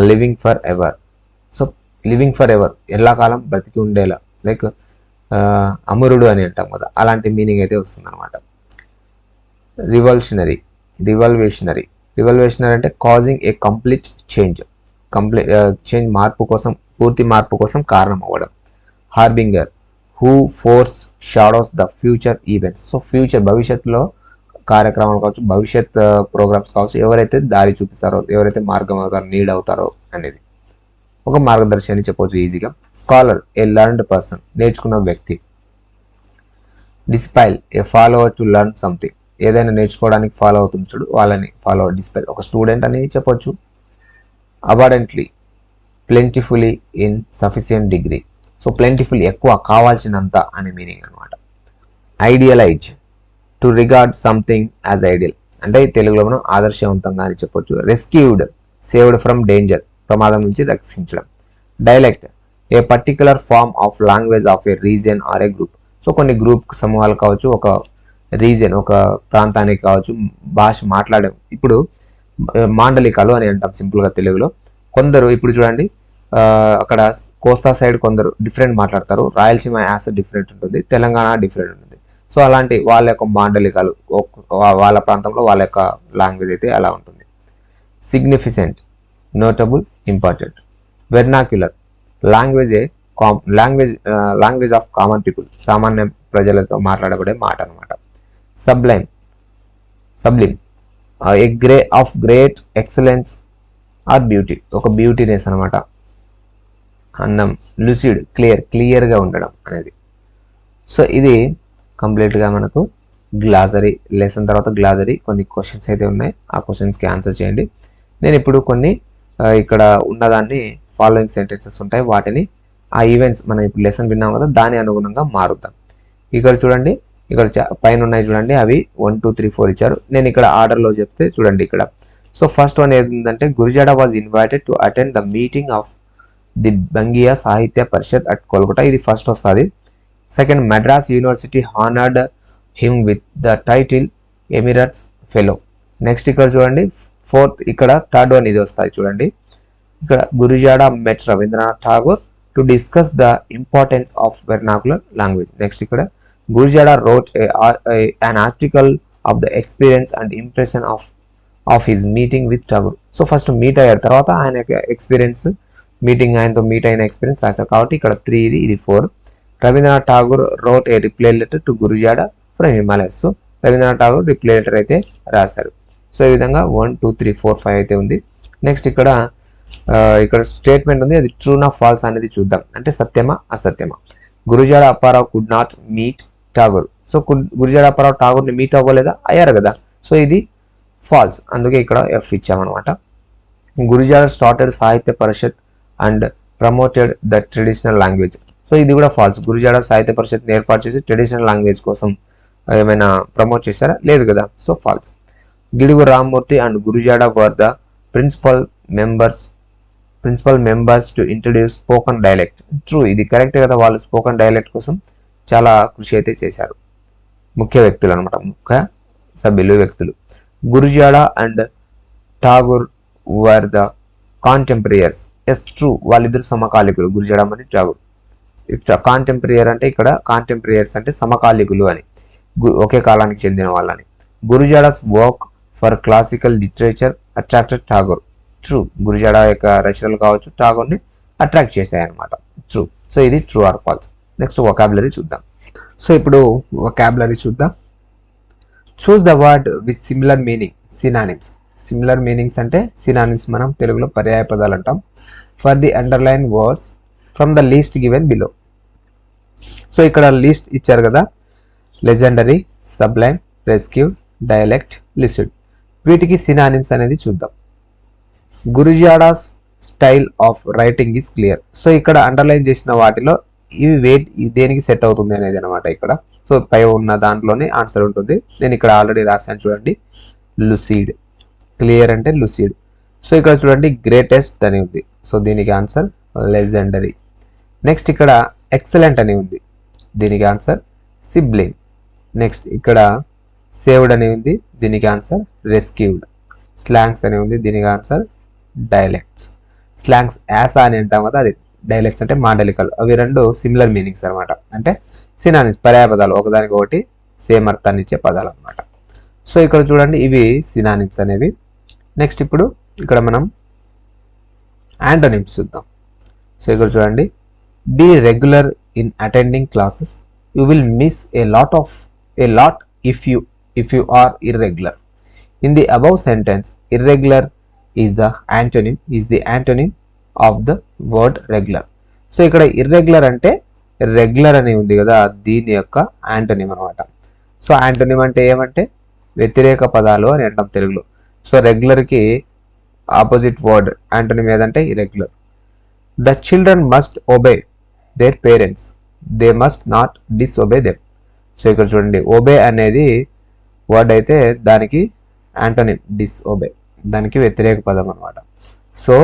S1: living for ever. So living for ever, ఎల్లకాలం బ్రతికి ఉండేలా, లైక్ అమరుడు అని అంటాం కదా, అలాంటి మీనింగ్ అయితే వస్తుంది అనమాట. రివల్యూషనరీ అంటే కాజింగ్ ఏ కంప్లీట్ చేంజ్, పూర్తి మార్పు కోసం కారణం అవ్వడం. Harbinger, who foreshadows the future events. So భవిష్యత్తులో కార్యక్రమాలు కావచ్చు, భవిష్యత్ ప్రోగ్రామ్స్ కావచ్చు, ఎవరైతే దారి చూపిస్తారో, ఎవరైతే మార్గం నీడ్ అవుతారో అనేది ఒక మార్గదర్శి అని చెప్పవచ్చు ఈజీగా. స్కాలర్, ఏ లర్న్డ్ పర్సన్, నేర్చుకున్న వ్యక్తి. Disciple, a follower to learn something, ఏదైనా నేర్చుకోవడానికి ఫాలో అవుతుంటాడు వాళ్ళని ఫాలోవర్. డిస్పైల్, ఒక స్టూడెంట్ అని చెప్పొచ్చు. Abundantly, plentifully, in sufficient degree. So plentiful, ఎక్కువ, కావాల్సినంత అనే మీనింగ్ అనమాట. Idealise, to regard something as ideal, అంటే తెలుగులో మనం ఆదర్శవంతంగా అని చెప్పొచ్చు. రెస్క్యూడ్, సేవ్డ్ ఫ్రమ్ డేంజర్, ప్రమాదం నుంచి రక్షించడం. Dialect, a particular form of language of a region or a group. So కొన్ని గ్రూప్ సమూహాలు కావచ్చు, ఒక రీజియన్, ఒక ప్రాంతానికి కావచ్చు భాష మాట్లాడే. ఇప్పుడు మాండలికాలు అని అంటాం సింపుల్గా తెలుగులో. కొందరు ఇప్పుడు చూడండి, అక్కడ కోస్తా సైడ్ కొందరు డిఫరెంట్ మాట్లాడతారు, రాయలసీమ యాస డిఫరెంట్ ఉంటుంది, తెలంగాణ డిఫరెంట్ ఉంటుంది. సో అలాంటి వాళ్ళ యొక్క మాండలికాలు, వాళ్ళ ప్రాంతంలో వాళ్ళ యొక్క లాంగ్వేజ్ అయితే అలా ఉంటుంది. Significant, notable, important. Vernacular, language of common people, సామాన్య ప్రజలతో మాట్లాడబడే మాట అనమాట. Sublime, of great excellence or beauty, ఒక బ్యూటీనెస్ అనమాట. అందం, లూసిడ్, క్లియర్గా ఉండడం అనేది. సో ఇది కంప్లీట్గా మనకు గ్లాజరీ లెసన్ తర్వాత గ్లాజరీ కొన్ని క్వశ్చన్స్ అయితే ఉన్నాయి. ఆ క్వశ్చన్స్కి ఆన్సర్ చేయండి. నేను ఇప్పుడు కొన్ని ఇక్కడ ఉన్నదాన్ని ఫాలోయింగ్ సెంటెన్సెస్ ఉంటాయి, వాటిని ఆ ఈవెంట్స్ మనం ఇప్పుడు లెసన్ విన్నాం కదా దాని అనుగుణంగా మారుద్దాం. ఇక్కడ చూడండి, ఇక్కడ పైన ఉన్నాయి చూడండి, అవి 1 2 3 4 ఇచ్చారు. నేను ఇక్కడ ఆర్డర్లో చెప్తే చూడండి ఇక్కడ. సో ఫస్ట్ వన్ ఏంటంటే Gurajada was invited to attend the meeting of the Bangiya Sahitya Parishad at Kolkata. ఇది ఫస్ట్ వస్తుంది. Second, Madras university honoured him with the title emeritus fellow. Next ఇక్కడ చూడండి ఫోర్త్, ఇక్కడ థర్డ్ వన్ ఇది వస్తాయి చూడండి. ఇక్కడ Gurajada met Rabindranath Tagore to discuss the importance of vernacular language. Next ఇక్కడ Gurajada wrote an article of the experience and impression of his meeting with Tagore. So first meet అయ్యారు, తర్వాత ఆయన ఎక్స్పీరియన్స్ మీటింగ్, ఆయనతో మీట్ అయిన ఎక్స్పీరియన్స్ రాశారు. కాబట్టి ఇక్కడ 3 ఇది 4. Rabindranath Tagore wrote a reply letter to Gurajada from Himalayas. So Rabindranath Tagore reply letter అయితే రాశారు. సో ఈ విధంగా 1 2 3 4 5 అయితే ఉంది. నెక్స్ట్ ఇక్కడ స్టేట్మెంట్ ఉంది, అది ట్రూ నా ఫాల్స్ అనేది చూద్దాం. అంటే సత్యమా అసత్యమా. Gurajada Apparao could not meet Tagore. So Gurajada Apparao ఠాగూర్ని మీట్ అవ్వలేదా, అయ్యారు కదా. సో ఇది ఫాల్స్, అందుకే ఇక్కడ F ఇచ్చామన్నమాట. Gurajada started Sahitya Parishad and promoted the traditional language. So ఇది కూడా ఫాల్స్. గురుజాడ సాహిత్య పరిషత్ని ఏర్పాటు చేసి ట్రెడిషనల్ లాంగ్వేజ్ కోసం ఏమైనా ప్రమోట్ చేశారా, లేదు కదా. So false. Gidugu Rammurthy and Gurajada were the principal members to introduce spoken dialect. True, ఇది కరెక్ట్ కదా. వాళ్ళు స్పోకన్ డైలెక్ట్ కోసం చాలా కృషి అయితే చేశారు. ముఖ్య వ్యక్తులు అనమాట, ముఖ్య సభ్యులు వ్యక్తులు. Gurajada and Tagore were the contemporaries. Yes true, వాళ్ళిద్దరు సమకాలికులు, గురుజాడ మరియు ఠాగూర్. కాంటెంపరీయర్ అంటే ఇక్కడ కాంటెంపరీయర్స్ అంటే సమకాలికులు అని, ఒకే కాలానికి చెందిన వాళ్ళని. Gurajada's work for classical literature attracted Tagore. True, Gurajada యొక్క రచనలు కావచ్చు ఠాగూర్ని అట్రాక్ట్ చేశాయి అనమాట. ట్రూ. సో ఇది true or false. Next vocabulary చూద్దాం. సో ఇప్పుడు వొకాబులరీ చూద్దాం. Choose the word with similar meaning, synonyms. Similar meanings అంటే సినానిమ్స్ మనం తెలుగులో పర్యాయ పదాలు అంటాం. For the underline words from the list given below. So ఇక్కడ లీస్ట్ ఇచ్చారు కదా, legendary, sublime, rescue, dialect, lucid. వీటికి సినానిమ్స్ అనేది చూద్దాం. Gurajada's style of writing is clear. So ఇక్కడ అండర్లైన్ చేసిన వాటిలో ఇవి దేనికి సెట్ అవుతుంది అనేది అనమాట ఇక్కడ. సో పై ఉన్న దాంట్లోనే ఆన్సర్ ఉంటుంది. నేను ఇక్కడ ఆల్రెడీ రాశాను చూడండి, లుసిడ్. క్లియర్ అంటే లుసిడ్. సో ఇక్కడ చూడండి గ్రేటెస్ట్ అని ఉంది. సో దీనికి ఆన్సర్ లెజెండరీ. నెక్స్ట్ ఇక్కడ ఎక్సలెంట్ అని ఉంది, దీనికి ఆన్సర్ సిబ్లిమ్. నెక్స్ట్ ఇక్కడ సేవ్డ్ అని ఉంది, దీనికి ఆన్సర్ రెస్క్యూడ్. స్లాంగ్స్ అని ఉంది, దీనికి ఆన్సర్ డైలెక్ట్స్. స్లాంగ్స్ యాస అని అంటాం కదా, అది డైలెక్ట్స్ అంటే మాండలికలు. అవి రెండు సిమిలర్ మీనింగ్స్ అనమాట, అంటే సినానిమ్స్, పర్యాయ పదాలు, ఒకదానికి ఒకటి సేమ్ అర్థాన్ని ఇచ్చే పదాలు అనమాట. సో ఇక్కడ చూడండి ఇవి సినానిమ్స్ అనేవి. నెక్స్ట్ ఇప్పుడు ఇక్కడ మనం యాంటోనిమ్స్ చూద్దాం. సో ఇక్కడ చూడండి, be regular in attending classes, you will miss a lot if you are irregular. In the above sentence, irregular is the antonym of the word regular. So ఇక్కడ irregular అంటే regular అని ఉంది కదా, దీని యొక్క యాంటోనిమ్ అనమాట. సో యాంటోనిమ్ అంటే ఏమంటే వ్యతిరేక పదాలు అని అంటాం తెలుగులో. సో రెగ్యులర్కి ఆపోజిట్ వర్డ్ యాంటోనిమ్ ఏదంటే irregular. The children must obey their parents, they must not disobey them. So ఇక్కడ చూడండి ఒబే అనేది వర్డ్ అయితే దానికి యాంటోనిమ్ డిస్ఓబే, దానికి వ్యతిరేక పదం అనమాట. సో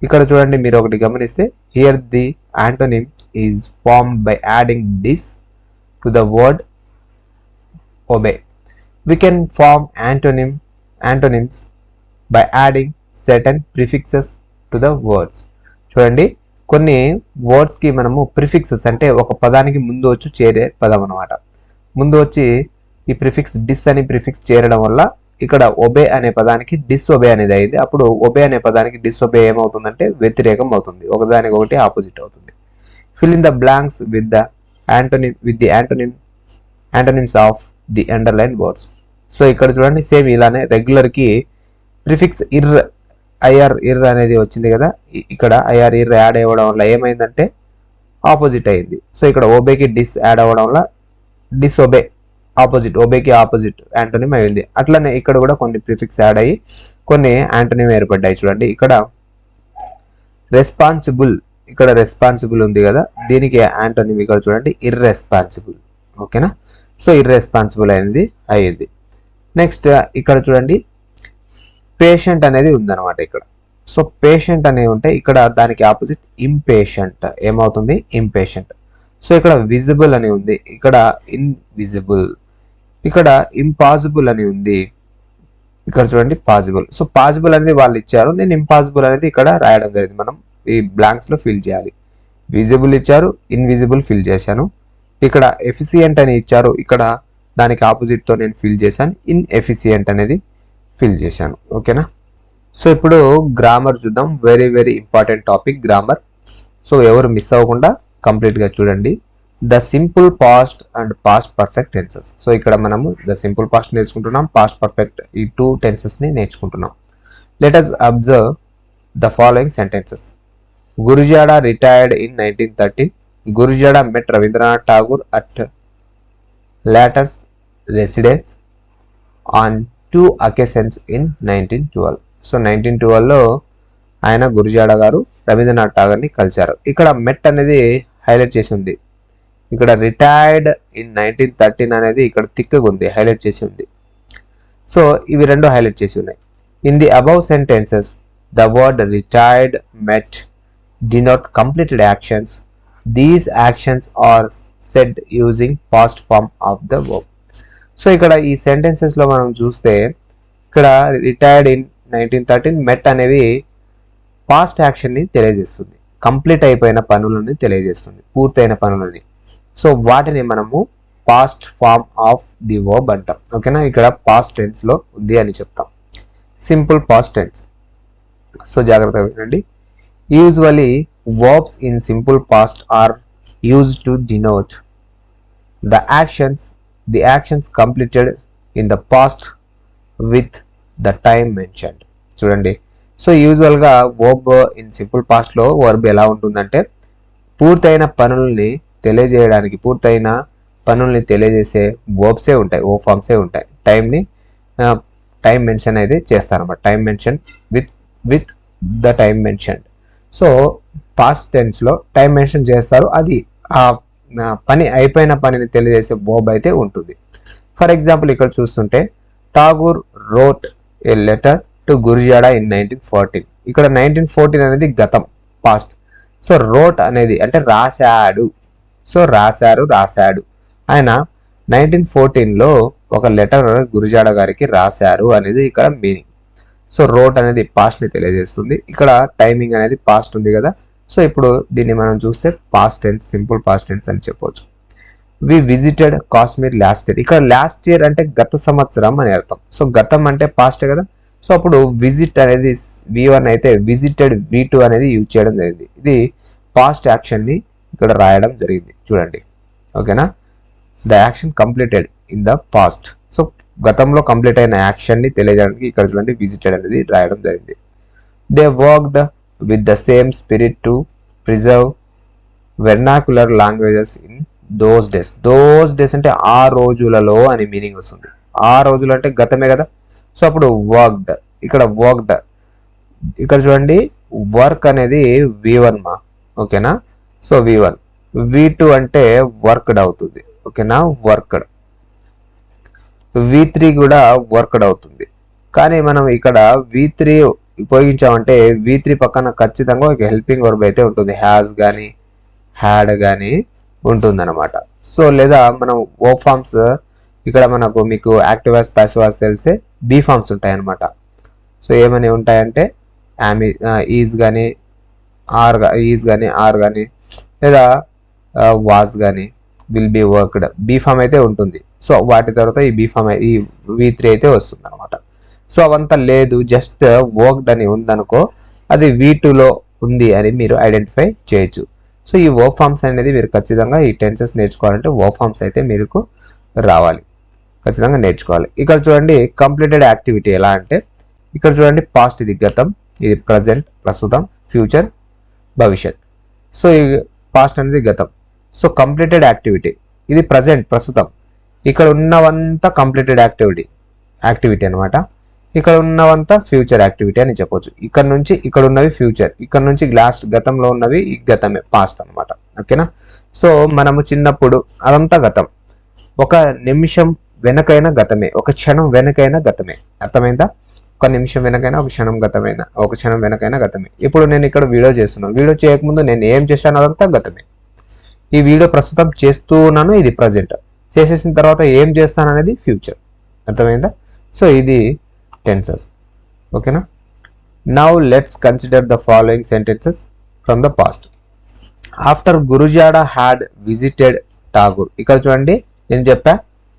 S1: ఇక్కడ చూడండి మీరు ఒకటి గమనిస్తే, here the antonym is formed by adding dis to the word obey. We can form antonyms by adding certain prefixes to the words. చూడండి కొన్ని వర్డ్స్కి మనము ప్రిఫిక్సెస్ అంటే ఒక పదానికి ముందు వచ్చి చేరే పదం అనమాట. ముందు వచ్చి ఈ ప్రిఫిక్స్ డిస్ అని ప్రిఫిక్స్ చేరడం వల్ల ఇక్కడ ఒబే అనే పదానికి డిస్ఒబే అనేది అయింది. అప్పుడు ఒబే అనే పదానికి డిస్ఒబే ఏమవుతుందంటే వ్యతిరేకం అవుతుంది, ఒకదానికి ఒకటి ఆపోజిట్ అవుతుంది. Fill in the blanks with the antonyms of the underline words. So ఇక్కడ చూడండి సేమ్ ఇలానే రెగ్యులర్కి ప్రిఫిక్స్ ఇర్ అనేది వచ్చింది కదా, ఇక్కడ ఇర్ యాడ్ అవ్వడం వల్ల ఏమైందంటే ఆపోజిట్ అయింది. సో ఇక్కడ ఓబేకి డిస్ యాడ్ అవ్వడం వల్ల డిసొబే ఆపోజిట్, ఒబేకి ఆపోజిట్ యాంటోనిమ్ అయింది. అట్లనే ఇక్కడ కూడా కొన్ని ప్రిఫిక్స్ యాడ్ అయ్యి కొన్ని యాంటోనిమ్ ఏర్పడ్డాయి. చూడండి ఇక్కడ రెస్పాన్సిబుల్, ఇక్కడ రెస్పాన్సిబుల్ ఉంది కదా, దీనికి యాంటోనిమ్ ఇక్కడ చూడండి ఇర్రెస్పాన్సిబుల్. ఓకేనా, సో ఇర్రెస్పాన్సిబుల్ అనేది అయ్యింది. నెక్స్ట్ ఇక్కడ చూడండి పేషెంట్ అనేది ఉందన్నమాట ఇక్కడ. సో పేషెంట్ అనేవి ఉంటే ఇక్కడ దానికి ఆపోజిట్ ఇంపేషెంట్ ఏమవుతుంది, ఇంపేషెంట్. సో ఇక్కడ విజిబుల్ అని ఉంది, ఇక్కడ ఇన్విజిబుల్. ఇక్కడ ఇంపాసిబుల్ అని ఉంది, ఇక్కడ చూడండి పాసిబుల్. సో పాసిబుల్ అనేది వాళ్ళు ఇచ్చారు, నేను ఇంపాసిబుల్ అనేది ఇక్కడ రాయడం జరిగింది. మనం ఈ బ్లాంక్స్ లో ఫిల్ చేయాలి. విజిబుల్ ఇచ్చారు, ఇన్విజిబుల్ ఫిల్ చేశాను. ఇక్కడ ఎఫిషియంట్ అని ఇచ్చారు, ఇక్కడ దానికి ఆపోజిట్ తో నేను ఫిల్ చేశాను, ఇన్ఎఫిషియంట్ అనేది ఫిల్ చేశాను. ఓకేనా, సో ఇప్పుడు గ్రామర్ చూద్దాం. Very very important topic grammar. So ఎవరు మిస్ అవ్వకుండా కంప్లీట్ గా చూడండి. The simple past and past perfect tenses. So ఇక్కడ మనము ద సింపుల్ పాస్ట్ నేర్చుకుంటున్నాం, పాస్ట్ పర్ఫెక్ట్ ఈ టూ టెన్సెస్ ని నేర్చుకుంటున్నాం. Let us observe the following sentences. Gurajaada retired in 1913. Gurajaada met Rabindranath Tagore at latter's residence on 2 occasions in 1912. So 1912లో ఆయన గురజాడ గారు రవీంద్రనాథ్ ఠాగూర్ని కలిశారు. ఇక్కడ మెట్ అనేది హైలైట్ చేసి ఉంది, ఇక్కడ రిటైర్డ్ ఇన్ 1913 అనేది ఇక్కడ థిక్గా ఉంది, హైలైట్ చేసి ఉంది. సో ఇవి రెండు హైలైట్ చేసి ఉన్నాయి. In the above sentences the word retired met denote completed actions. These actions are said using past form of the verb. So ఇక్కడ ఈ సెంటెన్సెస్ లో మనం చూస్తే ఇక్కడ రిటైర్డ్ ఇన్ 1913 మెట్ అనేవి పాస్ట్ యాక్షన్ ని తెలియజేస్తుంది, కంప్లీట్ అయిపోయిన పనులని తెలియజేస్తుంది, పూర్తయిన పనులని. సో వాటిని మనము past form of the verb అంటాం. ఓకేనా, ఇక్కడ పాస్ట్ టెన్స్ లో ఉంది అని చెప్తాం, సింపుల్ పాస్ట్ టెన్స్. సో జాగ్రత్తగా వినండి. Usually verbs in simple past are used to denote the actions completed in the past with the time mentioned. చూడండి, సో యూజువల్ గా వర్బ్ ఇన్ సింపుల్ పాస్ట్ లో verb ఎలా ఉంటుందంటే పూర్తయిన పనుల్ని తెలియజేయడానికి, పూర్తయిన పనుల్ని తెలియజేసే వర్బ్సే ఉంటాయి, ఓ ఫార్మ్సే ఉంటాయి. టైం మెన్షన్ అయితే చేస్తారన్నమాట, time mention with the time mention. So past tense లో టైం మెన్షన్ చేస్తారు, అది ఆ పని అయిపోయిన పనిని తెలియజేసే వర్బ్ అయితే ఉంటుంది. ఫర్ ఎగ్జాంపుల్ ఇక్కడ చూస్తుంటే Tagore wrote a letter to Gurajada in 1914. ఇక్కడ 1914 అనేది గతం, పాస్ట్. సో రోట్ అనేది అంటే రాశాడు, సో రాశాడు ఆయన 1914లో ఒక లెటర్ గురజాడ గారికి రాశారు అనేది ఇక్కడ మీనింగ్. సో రోట్ అనేది పాస్ట్ ని తెలియజేస్తుంది, ఇక్కడ టైమింగ్ అనేది పాస్ట్ ఉంది కదా. సో ఇప్పుడు దీన్ని మనం చూస్తే past tense, simple past tense అని చెప్పవచ్చు. We visited Kashmir last year. ఇక్కడ లాస్ట్ ఇయర్ అంటే గత సంవత్సరం అని అర్థం. సో గతం అంటే పాస్ట్ కదా. సో అప్పుడు విజిట్ అనేది V1 అయితే విజిటెడ్ V2 అనేది యూజ్ చేయడం జరిగింది. ఇది పాస్ట్ యాక్షన్ ని ఇక్కడ రాయడం జరిగింది చూడండి. ఓకేనా, the action completed in the past. So గతంలో కంప్లీట్ అయిన యాక్షన్ ని తెలియజేయడానికి ఇక్కడ చూడండి విజిటెడ్ అనేది రాయడం జరిగింది. They worked with the same spirit to preserve vernacular languages in those days. Those days అంటే ఆ రోజులలో అని మీనింగ్ వస్తుంది. ఆ రోజులు అంటే గతమే కదా. సో అప్పుడు వర్క్డ్, ఇక్కడ వర్క్డ్, ఇక్కడ చూడండి వర్క్ అనేది V1 మా. ఓకేనా, సో V1. V2 అంటే వర్క్డ్ అవుతుంది. ఓకేనా, వర్క్డ్. V3 కూడా వర్క్డ్ అవుతుంది. కానీ మనం ఇక్కడ V3 ఉపయోగించామంటే V3 పక్కన ఖచ్చితంగా ఒక హెల్పింగ్ వర్బ్ అయితే ఉంటుంది, హ్యాస్ కానీ హ్యాడ్ కానీ ఉంటుంది అనమాట. సో లేదా మనం ఓ ఫార్మ్స్ ఇక్కడ మీకు యాక్టివ్ వాయిస్ ప్యాసివ్ వాయిస్ తెలిసే బీ ఫార్మ్స్ ఉంటాయి అనమాట. సో ఏమని ఉంటాయంటే ఈజ్ కానీ ఆర్ కానీ లేదా వాస్ కానీ will be worked, be form అయితే ఉంటుంది. సో వాటి తర్వాత ఈ బీ ఫామ్ ఈ V3 అయితే వస్తుంది అనమాట. సో అవంతా లేదు, జస్ట్ వర్క్డ్ అని ఉందనుకో అది V2లో ఉంది అని మీరు ఐడెంటిఫై చేయొచ్చు. సో ఈ వర్క్ ఫార్మ్స్ అనేది మీరు ఖచ్చితంగా ఈ టెన్సెస్ నేర్చుకోవాలంటే వర్క్ ఫార్మ్స్ అయితే మీకు రావాలి, ఖచ్చితంగా నేర్చుకోవాలి. ఇక్కడ చూడండి కంప్లీటెడ్ యాక్టివిటీ ఎలా అంటే ఇక్కడ చూడండి పాస్ట్ ఇది గతం, ఇది ప్రజెంట్ ప్రస్తుతం, ఫ్యూచర్ భవిష్యత్. సో ఈ పాస్ట్ అనేది గతం. సో కంప్లీటెడ్ యాక్టివిటీ ఇది ప్రజెంట్ ప్రస్తుతం, ఇక్కడ ఉన్నవంతా కంప్లీటెడ్ యాక్టివిటీ అనమాట. ఇక్కడ ఉన్నవంతా ఫ్యూచర్ యాక్టివిటీ అని చెప్పొచ్చు. ఇక్కడ నుంచి ఇక్కడ ఉన్నవి ఫ్యూచర్, ఇక్కడ నుంచి లాస్ట్ గతంలో ఉన్నవి ఈ గతమే పాస్ట్ అనమాట. ఓకేనా. సో మనము చిన్నప్పుడు అదంతా గతం, ఒక నిమిషం వెనకైనా గతమే, ఒక క్షణం వెనకైనా గతమే. అర్థమైందా? ఒక నిమిషం వెనకైనా ఒక క్షణం వెనకైనా గతమే. ఇప్పుడు నేను ఇక్కడ వీడియో చేస్తున్నాను, వీడియో చేయకముందు నేను ఏం చేశాను అదంతా గతమే. ఈ వీడియో ప్రస్తుతం చేస్తున్నాను, ఇది ప్రజెంట్. చేసేసిన తర్వాత ఏం చేస్తాను అనేది ఫ్యూచర్. అర్థమైందా? సో ఇది టెన్సెస్. ఓకేనా. Now let's consider the following sentences from the past. After Gurajada had visited Tagore. ఇక్కడ చూడండి, నేను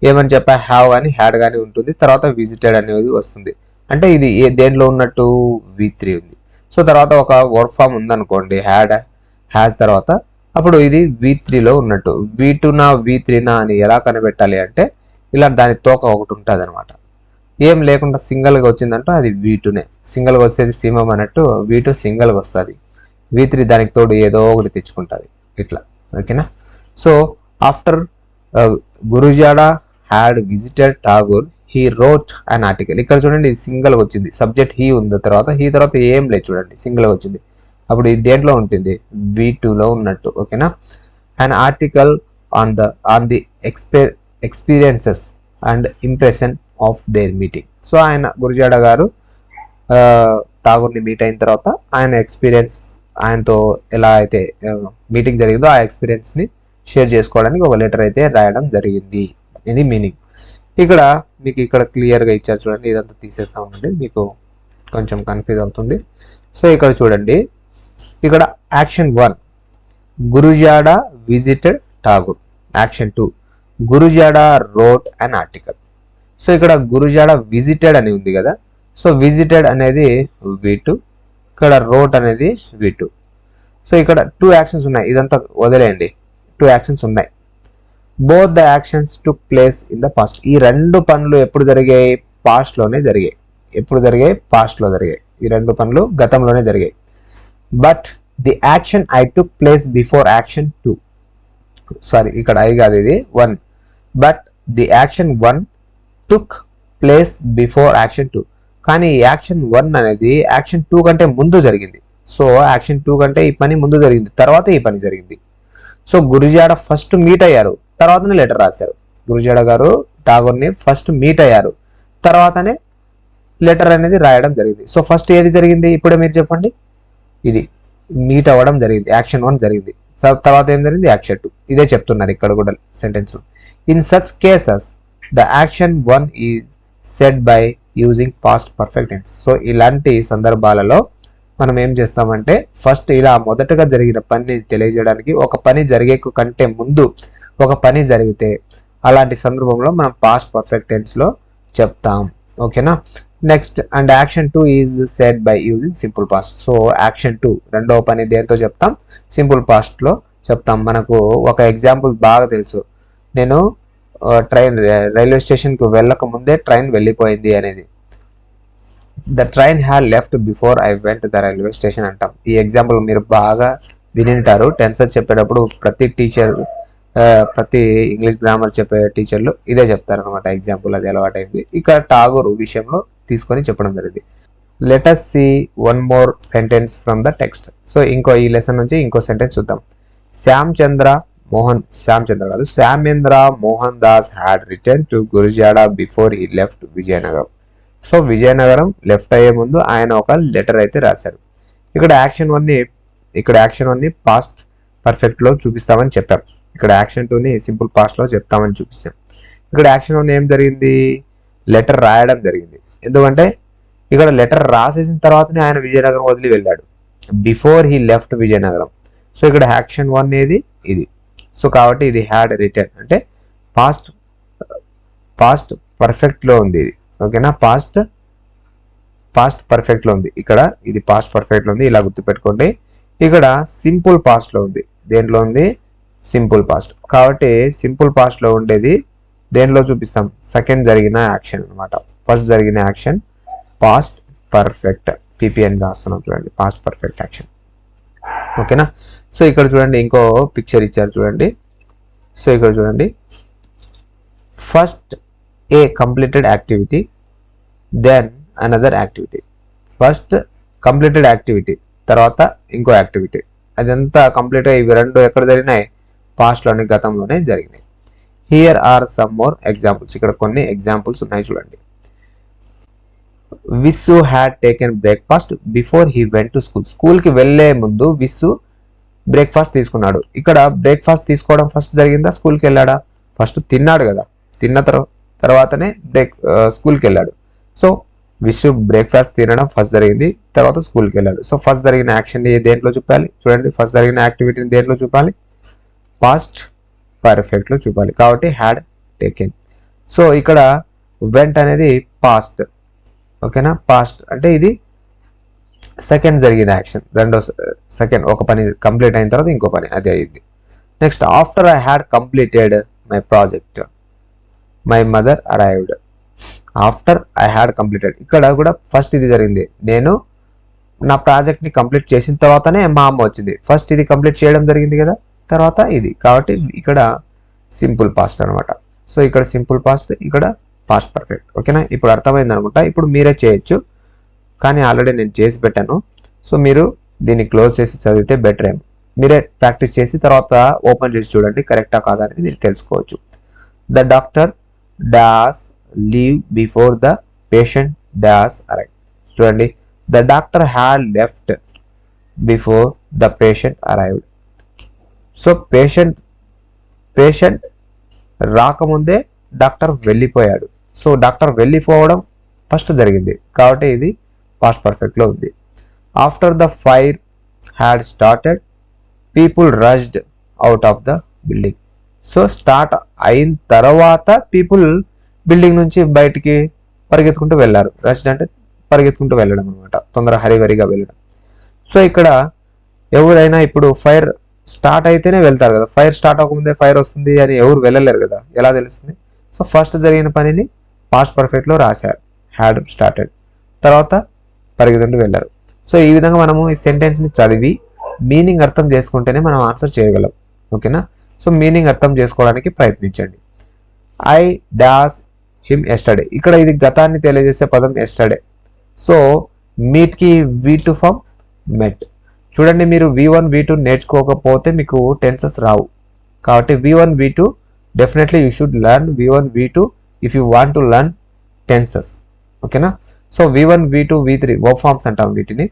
S1: ఏమని చెప్పా, హ్యావ్ కానీ హ్యాడ్ కానీ ఉంటుంది, తర్వాత విజిటెడ్ అనేది వస్తుంది. అంటే ఇది దేంట్లో ఉన్నట్టు V3 ఉంది. సో తర్వాత ఒక వర్క్ ఫామ్ ఉందనుకోండి, హ్యాస్ తర్వాత, అప్పుడు ఇది V3లో ఉన్నట్టు. V2నా V3నా అని ఎలా కనిపెట్టాలి అంటే, ఇలా దాని తోక ఒకటి ఉంటుంది అనమాట. ఏం లేకుండా సింగిల్గా వచ్చిందంటే అది V2నే. సింగిల్గా వచ్చేది సింహం అన్నట్టు V2 సింగిల్గా వస్తుంది, V3 దానికి తోడు ఏదో ఒకటి తెచ్చుకుంటుంది ఇట్లా. ఓకేనా. So after Gurajada had visited Tagore he wrote an article. ఇక్కడ చూడండి, ఇది సింగిల్గా వచ్చింది, సబ్జెక్ట్ హీ ఉంది, తర్వాత ఏం లేదు, చూడండి సింగిల్గా వచ్చింది. అప్పుడు ఇది దేంట్లో ఉంటుంది, V2లో ఉన్నట్టు. ఓకేనా. An article on the experiences and impression of their meeting. So ఆయన గురుజాడ గారు ఠాగూర్ని మీట్ అయిన తర్వాత ఆయన ఎక్స్పీరియన్స్, ఆయనతో ఎలా అయితే మీటింగ్ జరిగిందో ఆ ఎక్స్పీరియన్స్ని షేర్ చేసుకోవడానికి ఒక లెటర్ అయితే రాయడం జరిగింది. ఇది మీనింగ్. ఇక్కడ మీకు ఇక్కడ క్లియర్గా ఇచ్చారు చూడండి, ఇదంతా తీసేస్తా ఉండండి, మీకు కొంచెం కన్ఫ్యూజ్ అవుతుంది. సో ఇక్కడ చూడండి, ఇక్కడ action 1 Gurajada visited Tagore. Action 2 Gurajada wrote an article. So ఇక్కడ గురుజాడ విజిటెడ్ అని ఉంది కదా, సో విజిటెడ్ అనేది V2, ఇక్కడ రోట్ అనేది V2. సో ఇక్కడ 2 యాక్షన్స్ ఉన్నాయి, ఇదంతా వదిలేయండి, 2 యాక్షన్స్ ఉన్నాయి. Both the actions took place in the past. ఈ రెండు పనులు ఎప్పుడు జరిగాయి, పాస్ట్లోనే జరిగాయి. ఎప్పుడు జరిగాయి, పాస్ట్లో జరిగాయి. ఈ రెండు పనులు గతంలోనే జరిగాయి. But the action I took place before action 2. Sorry, ఇక్కడ ఐ కాదు, ఇది 1. But the action 1 took place before action 2. కానీ యాక్షన్ 1 అనేది యాక్షన్ 2 కంటే ముందు జరిగింది. సో యాక్షన్ 2 కంటే ఈ పని ముందు జరిగింది, తర్వాత ఈ పని జరిగింది. సో గురుజాడ ఫస్ట్ మీట్ అయ్యారు, తర్వాతనే లెటర్ రాశారు. గురుజాడ గారు ఠాగూర్ని ఫస్ట్ మీట్ అయ్యారు, తర్వాతనే లెటర్ అనేది రాయడం జరిగింది. సో ఫస్ట్ ఏది జరిగింది, ఇప్పుడే మీరు చెప్పండి. ఇది మీట్ అవ్వడం జరిగింది, యాక్షన్ 1 జరిగింది. తర్వాత ఏం జరిగింది, యాక్షన్ 2. ఇదే చెప్తున్నారు ఇక్కడ కూడా sentence. In such cases the action 1 is said by using past perfect tense. So ఇలాంటి సందర్భాలలో మనం ఏం చేస్తామంటే, ఫస్ట్ ఇలా మొదటగా జరిగిన పనిని తెలియజేయడానికి, ఒక పని జరిగే కంటే ముందు ఒక పని జరిగితే అలాంటి సందర్భంలో మనం పాస్ట్ పర్ఫెక్ట్ టెన్స్లో చెప్తాం. ఓకేనా. Next, and action 2 is said by using simple past. So action 2 రెండవ పని దేంతో చెప్తాం, సింపుల్ పాస్ట్లో చెప్తాం. మనకు ఒక ఎగ్జాంపుల్ బాగా తెలుసు, నేను రైల్వే స్టేషన్కి వెళ్ళక ముందే ట్రైన్ వెళ్ళిపోయింది అనేది. The train had left before I went the railway station అంటాం. ఈ ఎగ్జాంపుల్ మీరు బాగా వినింటారు, టెన్సెస్ చెప్పేటప్పుడు ప్రతి ఇంగ్లీష్ గ్రామర్ చెప్పే టీచర్లు ఇదే చెప్తారనమాట. ఎగ్జాంపుల్ అది అలవాటైంది. ఇక ఠాగూర్ విషయంలో తీసుకొని చెప్పడం జరిగింది. Let us see one more sentence from the text. So ఈ లెసన్ నుంచి ఇంకో సెంటెన్స్ చూద్దాం. Shyamendra Mohan Das had return to Gurajada before he left Vizianagaram. So Vizianagaram left అయ్యే ముందు ఆయన ఒక లెటర్ అయితే రాశారు. ఇక్కడ యాక్షన్ 1ని పాస్ట్ పర్ఫెక్ట్లో చూపిస్తామని చెప్పాం. ఇక్కడ యాక్షన్ 2ని సింపుల్ పాస్ట్లో చెప్తామని చూపిస్తాం. ఇక్కడ యాక్షన్ 1 ఏం జరిగింది, లెటర్ రాయడం జరిగింది. ఎందుకంటే ఇక్కడ లెటర్ రాసేసిన తర్వాతనే ఆయన విజయనగరం వదిలి వెళ్ళాడు, before he left Vizianagaram. So ఇక్కడ యాక్షన్ 1 ఏది, ఇది. సో కాబట్టి ఇది హ్యాడ్ రిటర్న్ అంటే పాస్ట్ పర్ఫెక్ట్లో ఉంది ఇది. ఓకేనా. పాస్ట్ పర్ఫెక్ట్లో ఉంది, ఇక్కడ ఇది పాస్ట్ పర్ఫెక్ట్లో ఉంది, ఇలా గుర్తుపెట్టుకోండి. ఇక్కడ సింపుల్ పాస్ట్లో ఉంది. దేంట్లో ఉంది, సింపుల్ పాస్ట్. కాబట్టి సింపుల్ పాస్ట్లో ఉండేది దేంట్లో చూపిస్తాం, సెకండ్ జరిగిన యాక్షన్ అనమాట. ఫస్ట్ జరిగిన యాక్షన్ పాస్ట్ పర్ఫెక్ట్, PPN రాస్తున్నాం చూడండి, పాస్ట్ పర్ఫెక్ట్ యాక్షన్. ఓకేనా. సో ఇక్కడ చూడండి, ఇంకో పిక్చర్ ఇచ్చారు చూడండి. సో ఇక్కడ చూడండి, first a completed activity then another activity. First completed activity, తర్వాత ఇంకో యాక్టివిటీ. అదంతా కంప్లీట్ అయ్యి ఇవి రెండు ఎక్కడ జరిగినాయి? పాస్ట్లోని, గతంలోనే జరిగినాయి. Here are some more examples. ఇక్కడ కొన్ని ఎగ్జాంపుల్స్ ఉన్నాయి చూడండి. Vissu had taken breakfast before he went to school. స్కూల్కి వెళ్ళే ముందు విస్సు బ్రేక్ఫాస్ట్ తీసుకున్నాడు. ఇక్కడ బ్రేక్ఫాస్ట్ తీసుకోవడం ఫస్ట్ జరిగిందా, స్కూల్కి వెళ్ళాడా? ఫస్ట్ తిన్నాడు కదా, తిన్న తర్వాతనే స్కూల్కి వెళ్ళాడు. సో విస్సు బ్రేక్ఫాస్ట్ తినడం ఫస్ట్ జరిగింది, తర్వాత స్కూల్కి వెళ్ళాడు. సో ఫస్ట్ జరిగిన యాక్షన్ దేంట్లో చూపాలి? చూడండి, ఫస్ట్ జరిగిన యాక్టివిటీని దేంట్లో చూపాలి? పాస్ట్ పర్ఫెక్ట్లో చూపాలి. కాబట్టి హ్యాడ్ టేకెన్. సో ఇక్కడ వెంట్ అనేది పాస్ట్, ఓకేనా? పాస్ట్ అంటే ఇది సెకండ్ జరిగిన యాక్షన్, రెండో సెకండ్. ఒక పని కంప్లీట్ అయిన తర్వాత ఇంకో పని, అదే అయింది. Next, after I had completed my project my mother arrived. After I had completed, ఇక్కడ కూడా ఫస్ట్ ఇది జరిగింది. నేను నా ప్రాజెక్ట్ని కంప్లీట్ చేసిన తర్వాతనే మా అమ్మ వచ్చింది. ఫస్ట్ ఇది కంప్లీట్ చేయడం జరిగింది కదా, తర్వాత ఇది. కాబట్టి ఇక్కడ సింపుల్ పాస్ట్ అనమాట. సో ఇక్కడ సింపుల్ పాస్ట్, ఇక్కడ పాస్ట్ పర్ఫెక్ట్. ఓకేనా? ఇప్పుడు అర్థమైంది అనుకుంటా. ఇప్పుడు మీరే చేయొచ్చు, కానీ ఆల్రెడీ నేను చేసి పెట్టాను. సో మీరు దీన్ని క్లోజ్ చేసి చదివితే బెటర్ ఏమో. మీరే ప్రాక్టీస్ చేసి తర్వాత ఓపెన్ చేసి చూడండి, కరెక్టా కాదా అనేది మీరు తెలుసుకోవచ్చు. The doctor does leave before the patient does arrive. చూడండి, the doctor had left before the patient arrived. So patient రాకముందే డాక్టర్ వెళ్ళిపోయాడు. సో డాక్టర్ వెళ్ళిపోవడం ఫస్ట్ జరిగింది, కాబట్టి ఇది పాస్ట్ పర్ఫెక్ట్లో ఉంది. After the fire had started people rushed out of the building. So start అయిన తర్వాత పీపుల్ బిల్డింగ్ నుంచి బయటికి పరిగెత్తుకుంటూ వెళ్ళారు. రష్డ్ అంటే పరిగెత్తుకుంటూ వెళ్ళడం అనమాట, తొందర హరివరిగా వెళ్ళడం. సో ఇక్కడ ఎవరైనా ఇప్పుడు ఫైర్ స్టార్ట్ అయితేనే వెళ్తారు కదా, ఫైర్ స్టార్ట్ అవ్వకముందే ఫైర్ వస్తుంది అని ఎవరు వెళ్ళలేరు కదా, ఎలా తెలుస్తుంది? సో ఫస్ట్ జరిగిన పనిని పాస్ట్ పర్ఫెక్ట్లో రాశారు, హ్యాడ్ స్టార్టెడ్, తర్వాత పరిగెత్తుకుంటూ వెళ్ళారు. సో ఈ విధంగా మనము ఈ సెంటెన్స్ని చదివి మీనింగ్ అర్థం చేసుకుంటేనే మనం ఆన్సర్ చేయగలం. ఓకేనా? సో మీనింగ్ అర్థం చేసుకోవడానికి ప్రయత్నించండి. ఐ డాస్ హిమ్ ఎస్టర్డే, ఇక్కడ ఇది గతాన్ని తెలియజేసే పదం ఎస్టర్డే. సో మీట్కి V2 ఫామ్ మెట్. చూడండి, మీరు V1 V2 నేర్చుకోకపోతే మీకు టెన్సెస్ రావు. కాబట్టి V1 V2 definitely you should learn V1 V2 if you want to learn tenses. ఓకేనా? So V1 V2 V3 verb forms అంటాం వీటిని.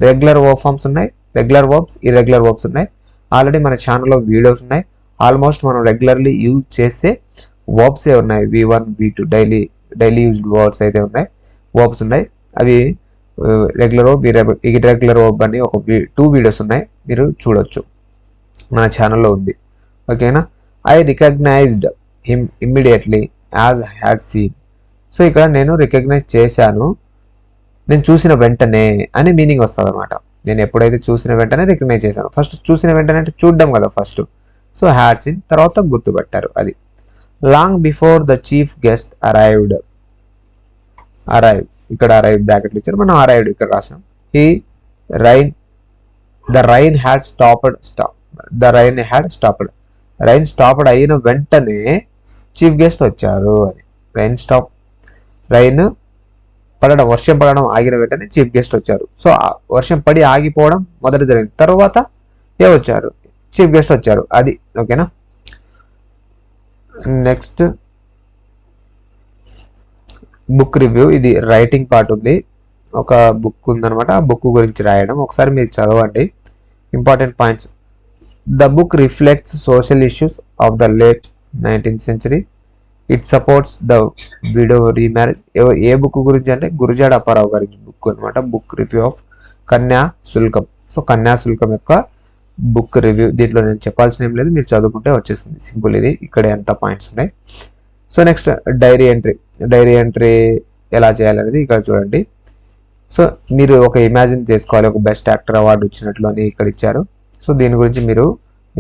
S1: రెగ్యులర్ వర్బ్ ఫార్మ్స్ ఉన్నాయి, రెగ్యులర్ వర్బ్స్, ఇర్రెగ్యులర్ వర్బ్స్ ఉన్నాయి. Already మన ఛానల్లో videos ఉన్నాయి. ఆల్మోస్ట్ మనం రెగ్యులర్లీ యూజ్ చేసే వర్బ్సే ఉన్నాయి. V1 V2 daily used words అయితే ఉన్నాయి, వర్బ్స్ ఉన్నాయి. అవి రెగ్యులర్ వర్బ్, ఇర్రెగ్యులర్ వర్బ్ అని ఒక 2 వీడియోస్ ఉన్నాయి, మీరు చూడొచ్చు, మన ఛానల్లో ఉంది. ఓకేనా? I recognized him immediately as had seen. So ఇక్కడ నేను రికగ్నైజ్ చేశాను, నేను చూసిన వెంటనే అని మీనింగ్ వస్తుంది అనమాట. నేను ఎప్పుడైతే చూసిన వెంటనే రికగ్నైజ్ చేశాను. ఫస్ట్ చూసిన వెంటనే అంటే చూడడం కదా ఫస్ట్. సో హ్యాడ్ సీన్, తర్వాత గుర్తుపెట్టారు అది. Long before the chief guest arrive, ఇక్కడ అరైవ్ బ్రాకెట్లు ఇచ్చారు, మనం అరైవ్డ్ ఇక్కడ రాసాం. The rain had stopped. Rain stopped అయిన వెంటనే చీఫ్ గెస్ట్ వచ్చారు అని. రైన్ పడడం, వర్షం పడడం ఆగిన వెంటనే చీఫ్ గెస్ట్ వచ్చారు. సో వర్షం పడి ఆగిపోవడం మొదట జరిగింది, తర్వాత వచ్చారు? చీఫ్ గెస్ట్ వచ్చారు, అది. ఓకేనా? Next book review. ఇది రైటింగ్ పార్ట్ ఉంది, ఒక బుక్ ఉందనమాట, ఆ బుక్ గురించి రాయడం. ఒకసారి మీరు చదవండి important points. The book reflects social issues of the late 19th century. It supports the widow remarriage. A book గురించి అంటే గురజాడ అప్పారావు గారి బుక్ అనమాట, book review of Kanyasulkam. So Kanyasulkam యొక్క బుక్ రివ్యూ. దీంట్లో నేను చెప్పాల్సిన ఏం లేదు, మీరు చదువుకుంటే వచ్చేస్తుంది, సింపుల్. ఇది ఇక్కడ ఎంత పాయింట్స్ ఉన్నాయి. సో నెక్స్ట్ డైరీ ఎంట్రీ ఎలా చేయాలనేది ఇక్కడ చూడండి. సో మీరు ఒక ఇమాజిన్ చేసుకోవాలి, ఒక బెస్ట్ యాక్టర్ అవార్డు వచ్చినట్లు అని ఇక్కడ ఇచ్చారు. సో దీని గురించి మీరు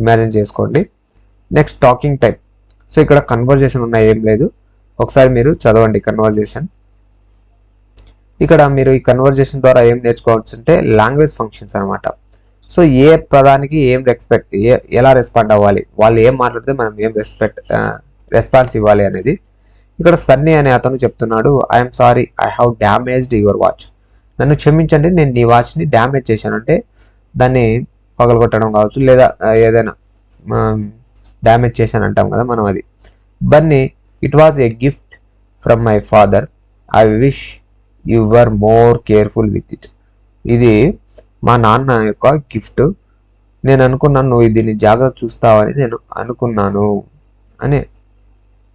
S1: ఇమాజిన్ చేసుకోండి. Next talking type. సో ఇక్కడ కన్వర్జేషన్ ఉన్నాయి, ఏం లేదు, ఒకసారి మీరు చదవండి కన్వర్జేషన్. ఇక్కడ మీరు ఈ కన్వర్జేషన్ ద్వారా ఏం నేర్చుకోవచ్చు అంటే లాంగ్వేజ్ ఫంక్షన్స్ అనమాట. సో ఏ పదానికి ఏం ఎలా రెస్పాండ్ అవ్వాలి, వాళ్ళు ఏం మాట్లాడితే మనం ఏం రెస్పాన్స్ ఇవ్వాలి అనేది. ఇక్కడ సన్నీ అనే అతను చెప్తున్నాడు, I'm sorry I have damaged your watch. నన్ను క్షమించండి, నేను నీ వాచ్ని డ్యామేజ్ చేశాను. అంటే దాన్ని పగలగొట్టడం కావచ్చు, లేదా ఏదైనా డ్యామేజ్ చేశాను అంటాం కదా మనం, అది. Bunny, it was a gift from my father, I wish you were more careful with it. ఇది మా నాన్న యొక్క గిఫ్ట్, నేను అనుకున్నాను నువ్వు దీన్ని జాగ్రత్త చూస్తావని నేను అనుకున్నాను అని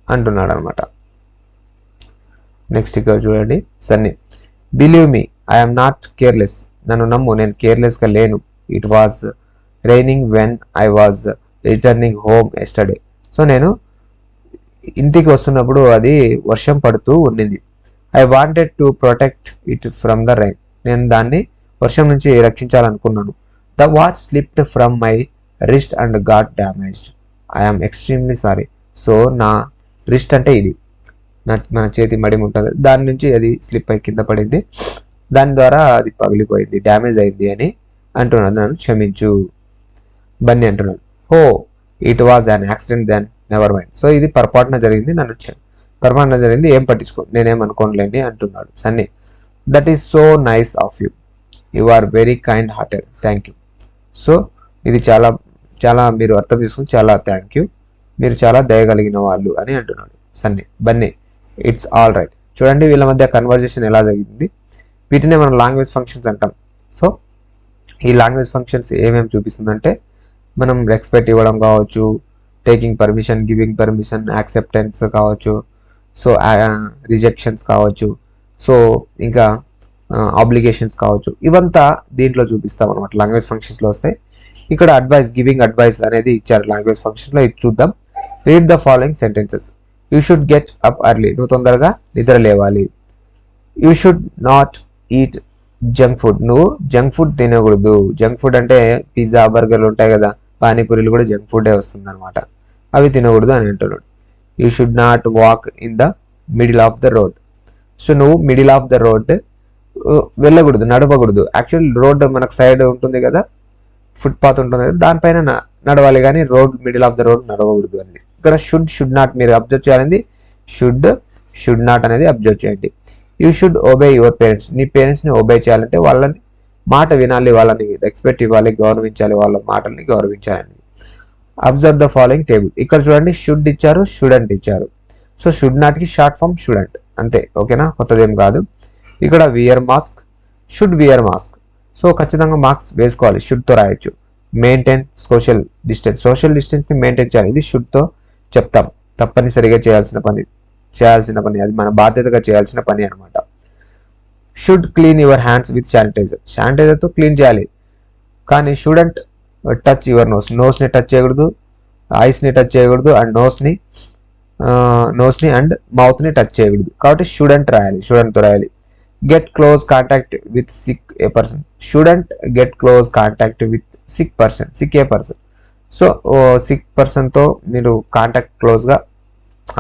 S1: అంటున్నాడు అనమాట. నెక్స్ట్ ఇక్కడ చూడండి, Sunny, believe me I'm not careless. నన్ను నమ్ము, నేను కేర్లెస్గా లేను. It was raining when I was returning home yesterday. So నేను ఇంటికి వస్తున్నప్పుడు అది వర్షం పడుతూ ఉండింది. I wanted to protect it from the rain. నేను దాన్ని వర్షం నుంచి రక్షించాలనుకున్నాను. The watch slipped from my wrist and got damaged. I'm extremely sorry. So నా రిస్ట్ అంటే ఇది, మన చేతి మడిమ ఉంటుంది, దాని నుంచి అది స్లిప్ అయి కింద పడింది, దాని ద్వారా అది పగిలిపోయింది, డ్యామేజ్ అయింది అని అంటున్నాను, నన్ను క్షమించు. బన్నీ అంటున్నాడు, oh it was an accident then never mind. So ఇది పొరపాటున జరిగింది, పొరపాటున జరిగింది, ఏం పట్టించుకో, నేనేమనుకోనులేండి అంటున్నాడు Sunny. That is so nice of you, you are very kind hearted, thank you. So ఇది చాలా చాలా మీరు అర్థం చేసుకుని చాలా థ్యాంక్ యూ, మీరు చాలా దయగలిగిన వాళ్ళు అని అంటున్నాడు Sunny. Bunny, it's all right. చూడండి వీళ్ళ మధ్య కన్వర్జేషన్ ఎలా జరిగింది. వీటినే మనం లాంగ్వేజ్ ఫంక్షన్స్ అంటాం. సో ఈ లాంగ్వేజ్ ఫంక్షన్స్ ఏమేమి చూపిస్తుందంటే, మనం రెస్పెక్ట్ ఇవ్వడం కావచ్చు, taking permission, giving permission, acceptance కావచ్చు, సో రిజెక్షన్స్ కావచ్చు, సో ఇంకా ఆబ్లిగేషన్స్ కావచ్చు, ఇవంతా దీంట్లో చూపిస్తాం అనమాట, లాంగ్వేజ్ ఫంక్షన్స్లో వస్తాయి. ఇక్కడ అడ్వైస్, గివింగ్ అడ్వైస్ అనేది ఇచ్చారు లాంగ్వేజ్ ఫంక్షన్లో, ఇది చూద్దాం. Read the following sentences. You should get up early. నువ్వు తొందరగా నిద్ర లేవాలి. You should not eat junk food. నువ్వు జంక్ ఫుడ్ తినకూడదు. జంక్ ఫుడ్ అంటే పిజ్జా, బర్గర్లు ఉంటాయి కదా, పానీపూరీలు కూడా జంక్ ఫుడే వస్తుంది అనమాట, అవి తినకూడదు అని అంటున్నాడు. You should not walk in the middle of the road. So నువ్వు మిడిల్ ఆఫ్ ద రోడ్ వెళ్ళకూడదు, నడవకూడదు. యాక్చువల్ రోడ్ మనకు సైడ్ ఉంటుంది కదా, ఫుట్పాత్ ఉంటుంది కదా, దానిపైన నడవాలి, కానీ road middle of the road నడవకూడదు అని. ఇక్కడ షుడ్ నాట్ మీరు అబ్జర్వ్ చేయాలి, షుడ్ నాట్ అనేది అబ్జర్వ్ చేయండి. You should obey your parents. నీ పేరెంట్స్ని ఒబే చేయాలంటే వాళ్ళని మాట వినాలి, వాళ్ళని రెస్పెక్ట్ ఇవ్వాలి, గౌరవించాలి, వాళ్ళ మాటల్ని గౌరవించాలి. Observe the following table. ఇక్కడ చూడండి, షుడ్ ఇచ్చారు, షుడెంట్ ఇచ్చారు. సో షుడ్ నాట్కి షార్ట్ ఫామ్ షుడెంట్, అంతే, ఓకేనా, కొత్తదేం కాదు. ఇక్కడ wear mask, should wear mask. So ఖచ్చితంగా మాస్క్ వేసుకోవాలి, షుడ్తో రాయొచ్చు. మెయింటైన్ సోషల్ డిస్టెన్స్, సోషల్ డిస్టెన్స్ని మెయింటైన్ చేయాలి, ఇది షుడ్తో చెప్తాం, తప్పనిసరిగా చేయాల్సిన పని, అది మన బాధ్యతగా చేయాల్సిన పని అనమాట. Should clean your hands with sanitiser. శానిటైజర్తో క్లీన్ చేయాలి, కానీ షుడెంట్ టచ్ యువర్ నోస్ని టచ్ చేయకూడదు, ఐస్ని టచ్ చేయకూడదు, అండ్ నోస్ని అండ్ మౌత్ని టచ్ చేయకూడదు, కాబట్టి షుడెంట్ రాయాలి, షుడెంట్తో రాయాలి. Get close contact with sick a person. Shouldn't get close contact with sick a person. So sick పర్సన్తో మీరు కాంటాక్ట్ క్లోజ్గా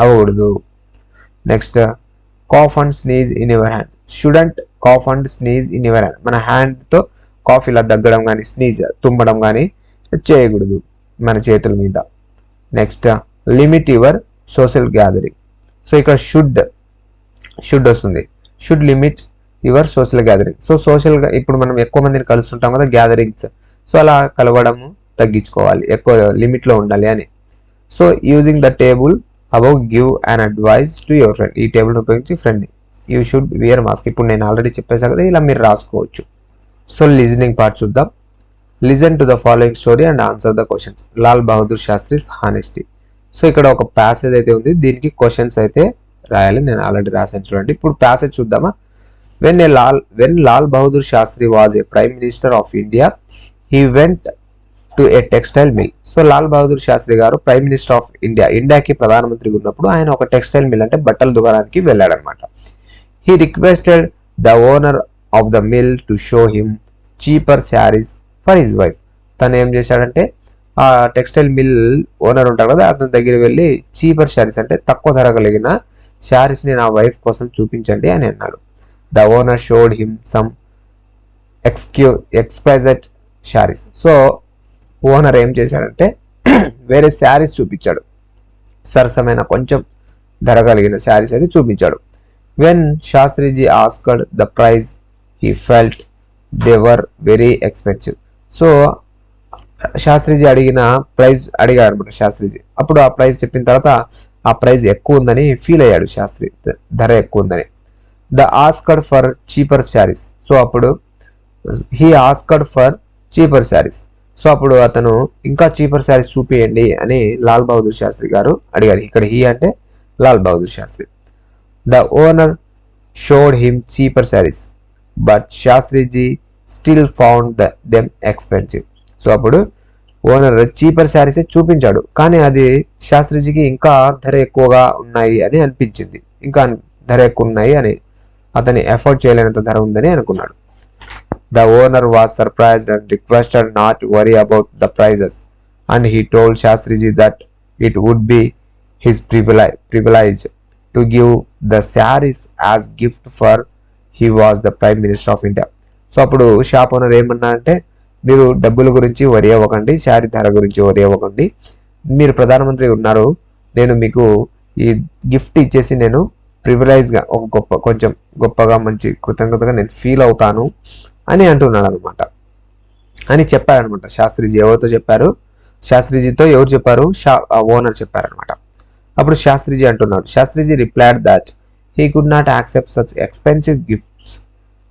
S1: అవ్వకూడదు. Next, cough and sneeze in your hand. Shouldn't cough and sneeze in your hand. మన హ్యాండ్తో cough ఇలా దగ్గడం కానీ, sneeze తుమ్మడం కానీ చేయకూడదు మన చేతుల మీద. Next, limit your social gathering. So ఇక్కడ షుడ్ వస్తుంది, should limit your social gathering. So సోషల్గా ఇప్పుడు మనం ఎక్కువ మందిని కలుస్తుంటాం కదా, గ్యాదరింగ్స్, సో అలా కలవడము తగ్గించుకోవాలి, ఎక్కువ లిమిట్లో ఉండాలి అని. So using the table above give an advice to your friend. ఈ టేబుల్ని ఉపయోగించి ఫ్రెండ్ని యూ షుడ్ వియర్ మాస్క్, ఇప్పుడు నేను ఆల్రెడీ చెప్పేసా కదా, ఇలా మీరు రాసుకోవచ్చు. సో లిజనింగ్ పార్ట్ చూద్దాం. Listen to the following story and answer the questions. Lal Bahadur Shastri's honesty. So ఇక్కడ ఒక ప్యాసేజ్ అయితే ఉంది, దీనికి క్వశ్చన్స్ అయితే రాయాలి, నేను ఆల్రెడీ రాసాను చూడండి. ఇప్పుడు ప్యాసేజ్ చూద్దామా. When Lal Bahadur Shastri was a prime minister of India, he went to a textile mill. So Lal Bahadur Shastri garu prime minister of India, ఇండియాకి ప్రధానమంత్రిగా ఉన్నప్పుడు ఆయన ఒక టెక్స్టైల్ మిల్ అంటే బట్టల దుకాణానికి వెళ్ళాడనమాట. He requested the owner of the mill to show him cheaper saris for his wife. తను ఏం చేశాడంటే ఆ టెక్స్టైల్ మిల్ ఓనర్ ఉంటాడు కదా, అతని దగ్గర వెళ్ళి చీపర్ శారీస్ అంటే తక్కువ ధర కలిగిన శారీస్ని నా వైఫ్ కోసం చూపించండి అని అన్నాడు. The owner showed him some exquisite saris. So owner ఏం చేశాడంటే వేరే శారీస్ చూపించాడు, సరసమైన కొంచెం ధర కలిగిన శారీస్ అయితే చూపించాడు. When Shastriji asked the price he felt they were very expensive. So Shastriji అడిగాడు అనమాట శాస్త్రిజీ. అప్పుడు ఆ ప్రైజ్ చెప్పిన తర్వాత ఆ ప్రైజ్ ఎక్కువ ఉందని ఫీల్ అయ్యాడు శాస్త్రి, ధర ఎక్కువ ఉందని. The asked for cheaper saris. So అప్పుడు he asked for cheaper saris. So అప్పుడు అతను ఇంకా చీపర్ శారీస్ చూపియండి అని లాల్ బహదూర్ శాస్త్రి గారు అడిగారు. ఇక్కడ హీ అంటే Lal Bahadur Shastri. The owner showed him cheaper saris but Shastriji still found them expensive. So అప్పుడు ఓనర్ చీపర్ శారీసే చూపించాడు, కానీ అది శాస్త్రిజీకి ఇంకా ధర ఎక్కువగా ఉన్నాయి అని అనిపించింది. ఇంకా ధర ఎక్కువ ఉన్నాయి అని, అతని ఎఫర్ట్ చేయలేనంత ధర ఉందని అనుకున్నాడు. The owner was surprised and requested not to worry about the prices, and he told Shastriji that it would be his privilege to give the sarees as gift for he was the Prime Minister of India. So అప్పుడు shop owner ఏమన్నా అంటే, మీరు డబ్బుల గురించి వరి అవ్వకండి, శారీ ధర గురించి వరి అవ్వకండి, మీరు ప్రధానమంత్రి ఉన్నారు, నేను మీకు ఈ గిఫ్ట్ ఇచ్చేసి నేను ప్రివిలైజ్గా కొంచెం గొప్పగా మంచి కృతజ్ఞతగా నేను ఫీల్ అవుతాను అని అంటున్నాడు అనమాట, అని చెప్పారనమాట శాస్త్రిజీ. ఎవరితో చెప్పారు? శాస్త్రిజీతో ఎవరు చెప్పారు? ఓనర్ చెప్పారనమాట. అప్పుడు శాస్త్రిజీ అంటున్నాడు, Shastriji replied that he could not accept such expensive gifts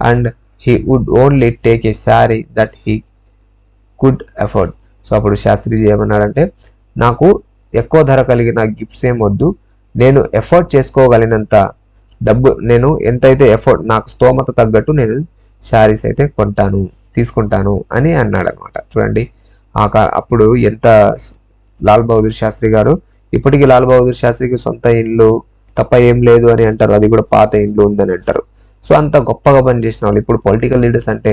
S1: and he would only take a sari that he could afford. So అప్పుడు శాస్త్రిజీ ఏమన్నాడంటే, నాకు ఎక్కువ ధర కలిగిన గిఫ్ట్స్ ఏం వద్దు, నేను ఎఫోర్డ్ చేసుకోగలిగినంత డబ్బు, నేను ఎంతైతే ఎఫోర్డ్, నాకు స్తోమత తగ్గట్టు నేను శారీస్ అయితే తీసుకుంటాను అని అన్నాడు అనమాట. చూడండి అప్పుడు ఎంత లాల్ బహదూర్ శాస్త్రి గారు, ఇప్పటికీ లాల్ బహదూర్ శాస్త్రికి సొంత ఇల్లు తప్ప ఏం లేదు అని అంటారు, అది కూడా పాత ఇల్లు ఉందని అంటారు. సో అంత గొప్పగా పనిచేసిన వాళ్ళు. ఇప్పుడు పొలిటికల్ లీడర్స్ అంటే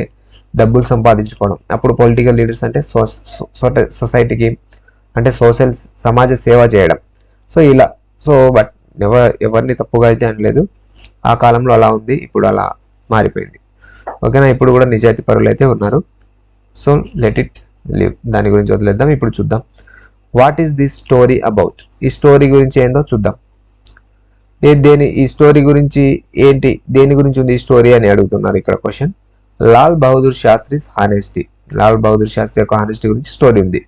S1: డబ్బులు సంపాదించుకోవడం, అప్పుడు పొలిటికల్ లీడర్స్ అంటే సొసైటీకి అంటే సమాజ సేవ చేయడం. సో ఇలా బట్ ఎవరిని తప్పుగా అయితే అనలేదు, ఆ కాలంలో అలా ఉంది, ఇప్పుడు అలా మారిపోయింది. ఓకేనా, ఇప్పుడు కూడా నిజాయితీ పరులు అయితే ఉన్నారు. సో లెట్ ఇట్ లివ్, దాని గురించి వదిలేద్దాం. ఇప్పుడు చూద్దాం what is this story about. ఈ స్టోరీ గురించి ఏందో చూద్దాం. ఈ స్టోరీ గురించి ఏంటి, దేని గురించి ఉంది ఈ స్టోరీ అని అడుగుతున్నారు ఇక్కడ క్వశ్చన్. లాల్ బహదూర్ శాస్త్రిస్ హానెస్టీ. లాల్ బహదూర్ శాస్త్రి యొక్క హానెస్టీ గురించి స్టోరీ ఉంది.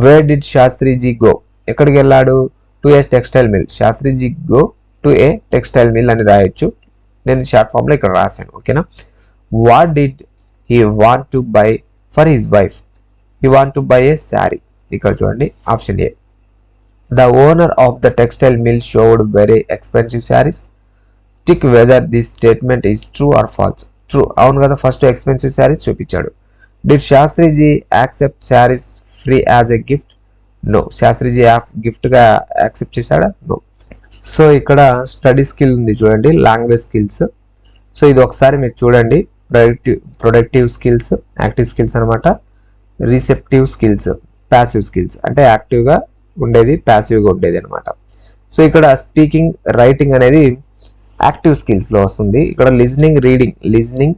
S1: Where did Shastriji go. ఎక్కడికి వెళ్ళాడు? To a textile mill. Shastriji go to a textile mill అని రాయొచ్చు, నేను షార్ట్ ఫామ్ లో ఇక్కడ రాశాను. ఓకేనా. What did he want to buy for his wife. He want to buy a sari. ఇక్కడ చూడండి option a. The owner of the textile mill showed very expensive saris. Tick whether this statement is true or false. True, అవును కదా, first expensive saris చూపించాడు. Did Shastriji accept saris free as a gift. No. Shastriji gift గా accept చేశాడా? No. So ఇక్కడ study skill ఉంది చూడండి, language skills. So ఇది ఒకసారి మీరు చూడండి. ప్రొడక్టివ్ స్కిల్స్, యాక్టివ్ స్కిల్స్ అనమాట. రిసెప్టివ్ స్కిల్స్, ప్యాసివ్ స్కిల్స్, అంటే యాక్టివ్గా ఉండేది, ప్యాసివ్గా ఉండేది అనమాట. సో ఇక్కడ స్పీకింగ్, రైటింగ్ అనేది యాక్టివ్ స్కిల్స్లో వస్తుంది. ఇక్కడ లిజనింగ్, రీడింగ్, లిజనింగ్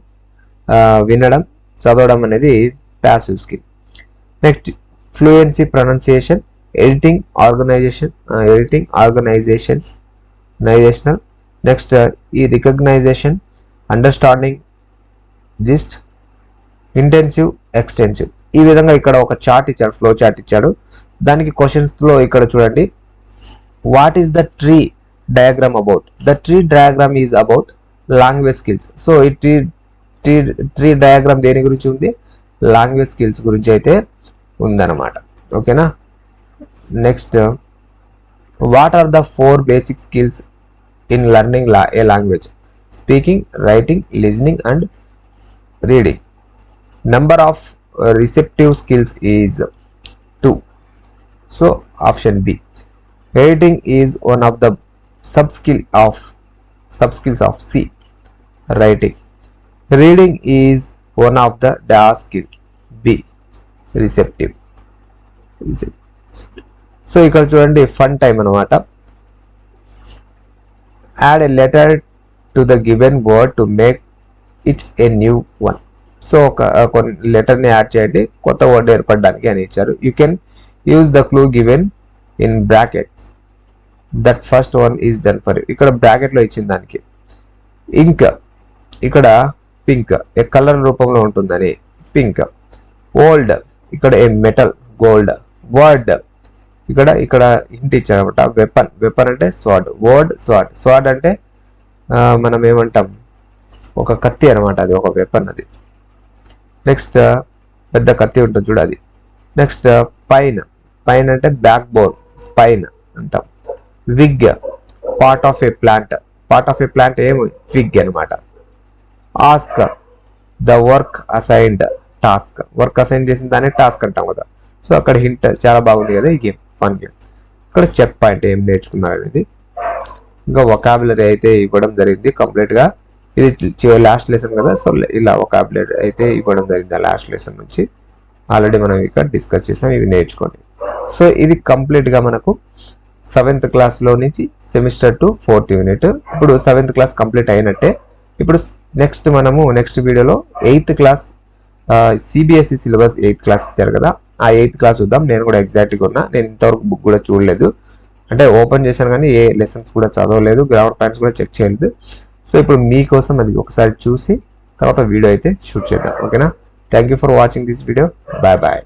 S1: వినడం, చదవడం అనేది passive skill. Next fluency, pronunciation, editing organisational. Next ఈ recognition, understanding, gist, intensive, extensive. ఈ విధంగా ఇక్కడ ఒక చార్ట్ ఇచ్చాడు, ఫ్లో చార్ట్ ఇచ్చాడు. దానికి క్వశ్చన్స్లో ఇక్కడ చూడండి, what is the tree diagram about. The tree diagram is about language skills. So ఈ ట్రీ డయాగ్రామ్ దేని గురించి ఉంది? లాంగ్వేజ్ స్కిల్స్ గురించి అయితే ఉందన్నమాట. ఓకేనా. Next, what are the 4 basic skills in learning a language. Speaking, writing, listening and reading. Number of receptive skills is 2. So option B. Editing is one of the subskills of C. Writing. Reading is one of the skill. B. Receptive. So ఇక్కడ చూడండి fun time అనమాట. Add a letter to the given word to make it a new one. So కొన్ని లెటర్ని add చేయండి కొత్త word ఏర్పడడానికి అని ఇచ్చారు. You can use the clue given in brackets that first one is done for you. ఇక్కడ బ్రాకెట్లో ఇచ్చిన దానికి. ఇంక్ ఇక్కడ పింక్ ఏ కలర్ రూపంలో ఉంటుందని పింక్. ఓల్డ్ ఇక్కడ ఏ మెటల్ గోల్డ్. వర్డ్ ఇక్కడ హింట్ ఇచ్చారనమాట. వెపన్ అంటే స్వాడ్. వర్డ్ స్వాడ్. స్వాడ్ అంటే మనం ఏమంటాం ఒక కత్తి అనమాట, అది ఒక వెపన్ అది. నెక్స్ట్ పెద్ద కత్తి ఉంటుంది చూడు అది. నెక్స్ట్ పైన్ అంటే బ్యాక్ బోన్ స్పైన్ అంటాం. Wig part of A plant ఏమి విగ్ అనమాట. Ask the work assigned work assign చేసిన దాన్ని టాస్క్ అంటాం కదా. సో అక్కడ హింట్ చాలా బాగుంది కదా ఈ గేమ్, ఫన్ గేమ్. ఇక్కడ చెక్ పాయింట్ ఏం నేర్చుకున్నారు అనేది. ఇంకా వొకాబులరీ అయితే ఇవ్వడం జరిగింది కంప్లీట్గా. ఇది లాస్ట్ లెసన్ కదా, సో ఇలా వొకాబులరీ అయితే ఇవ్వడం జరిగింది ఆ లాస్ట్ లెసన్ నుంచి. ఆల్రెడీ మనం ఇక్కడ డిస్కస్ చేసాం, ఇవి నేర్చుకోండి. సో ఇది కంప్లీట్గా మనకు 7th క్లాస్లో నుంచి సెమిస్టర్ 2 4th యూనిట్. ఇప్పుడు 7th క్లాస్ కంప్లీట్ అయినట్టే. ఇప్పుడు నెక్స్ట్ వీడియోలో 8th class CBSE syllabus 8th class ఇచ్చారు కదా, ఆ 8th క్లాస్ చూద్దాం. నేను కూడా ఎగ్జాక్ట్గా ఉన్నా, నేను ఇంతవరకు బుక్ కూడా చూడలేదు, అంటే ఓపెన్ చేశాను కానీ ఏ లెసన్స్ కూడా చదవలేదు, గ్రామర్ పాయింట్స్ కూడా చెక్ చేయలేదు. సో ఇప్పుడు మీకోసం అది ఒకసారి చూసి తర్వాత వీడియో అయితే షూట్ చేద్దాం. ఓకేనా? Thank you for watching this video. Bye bye.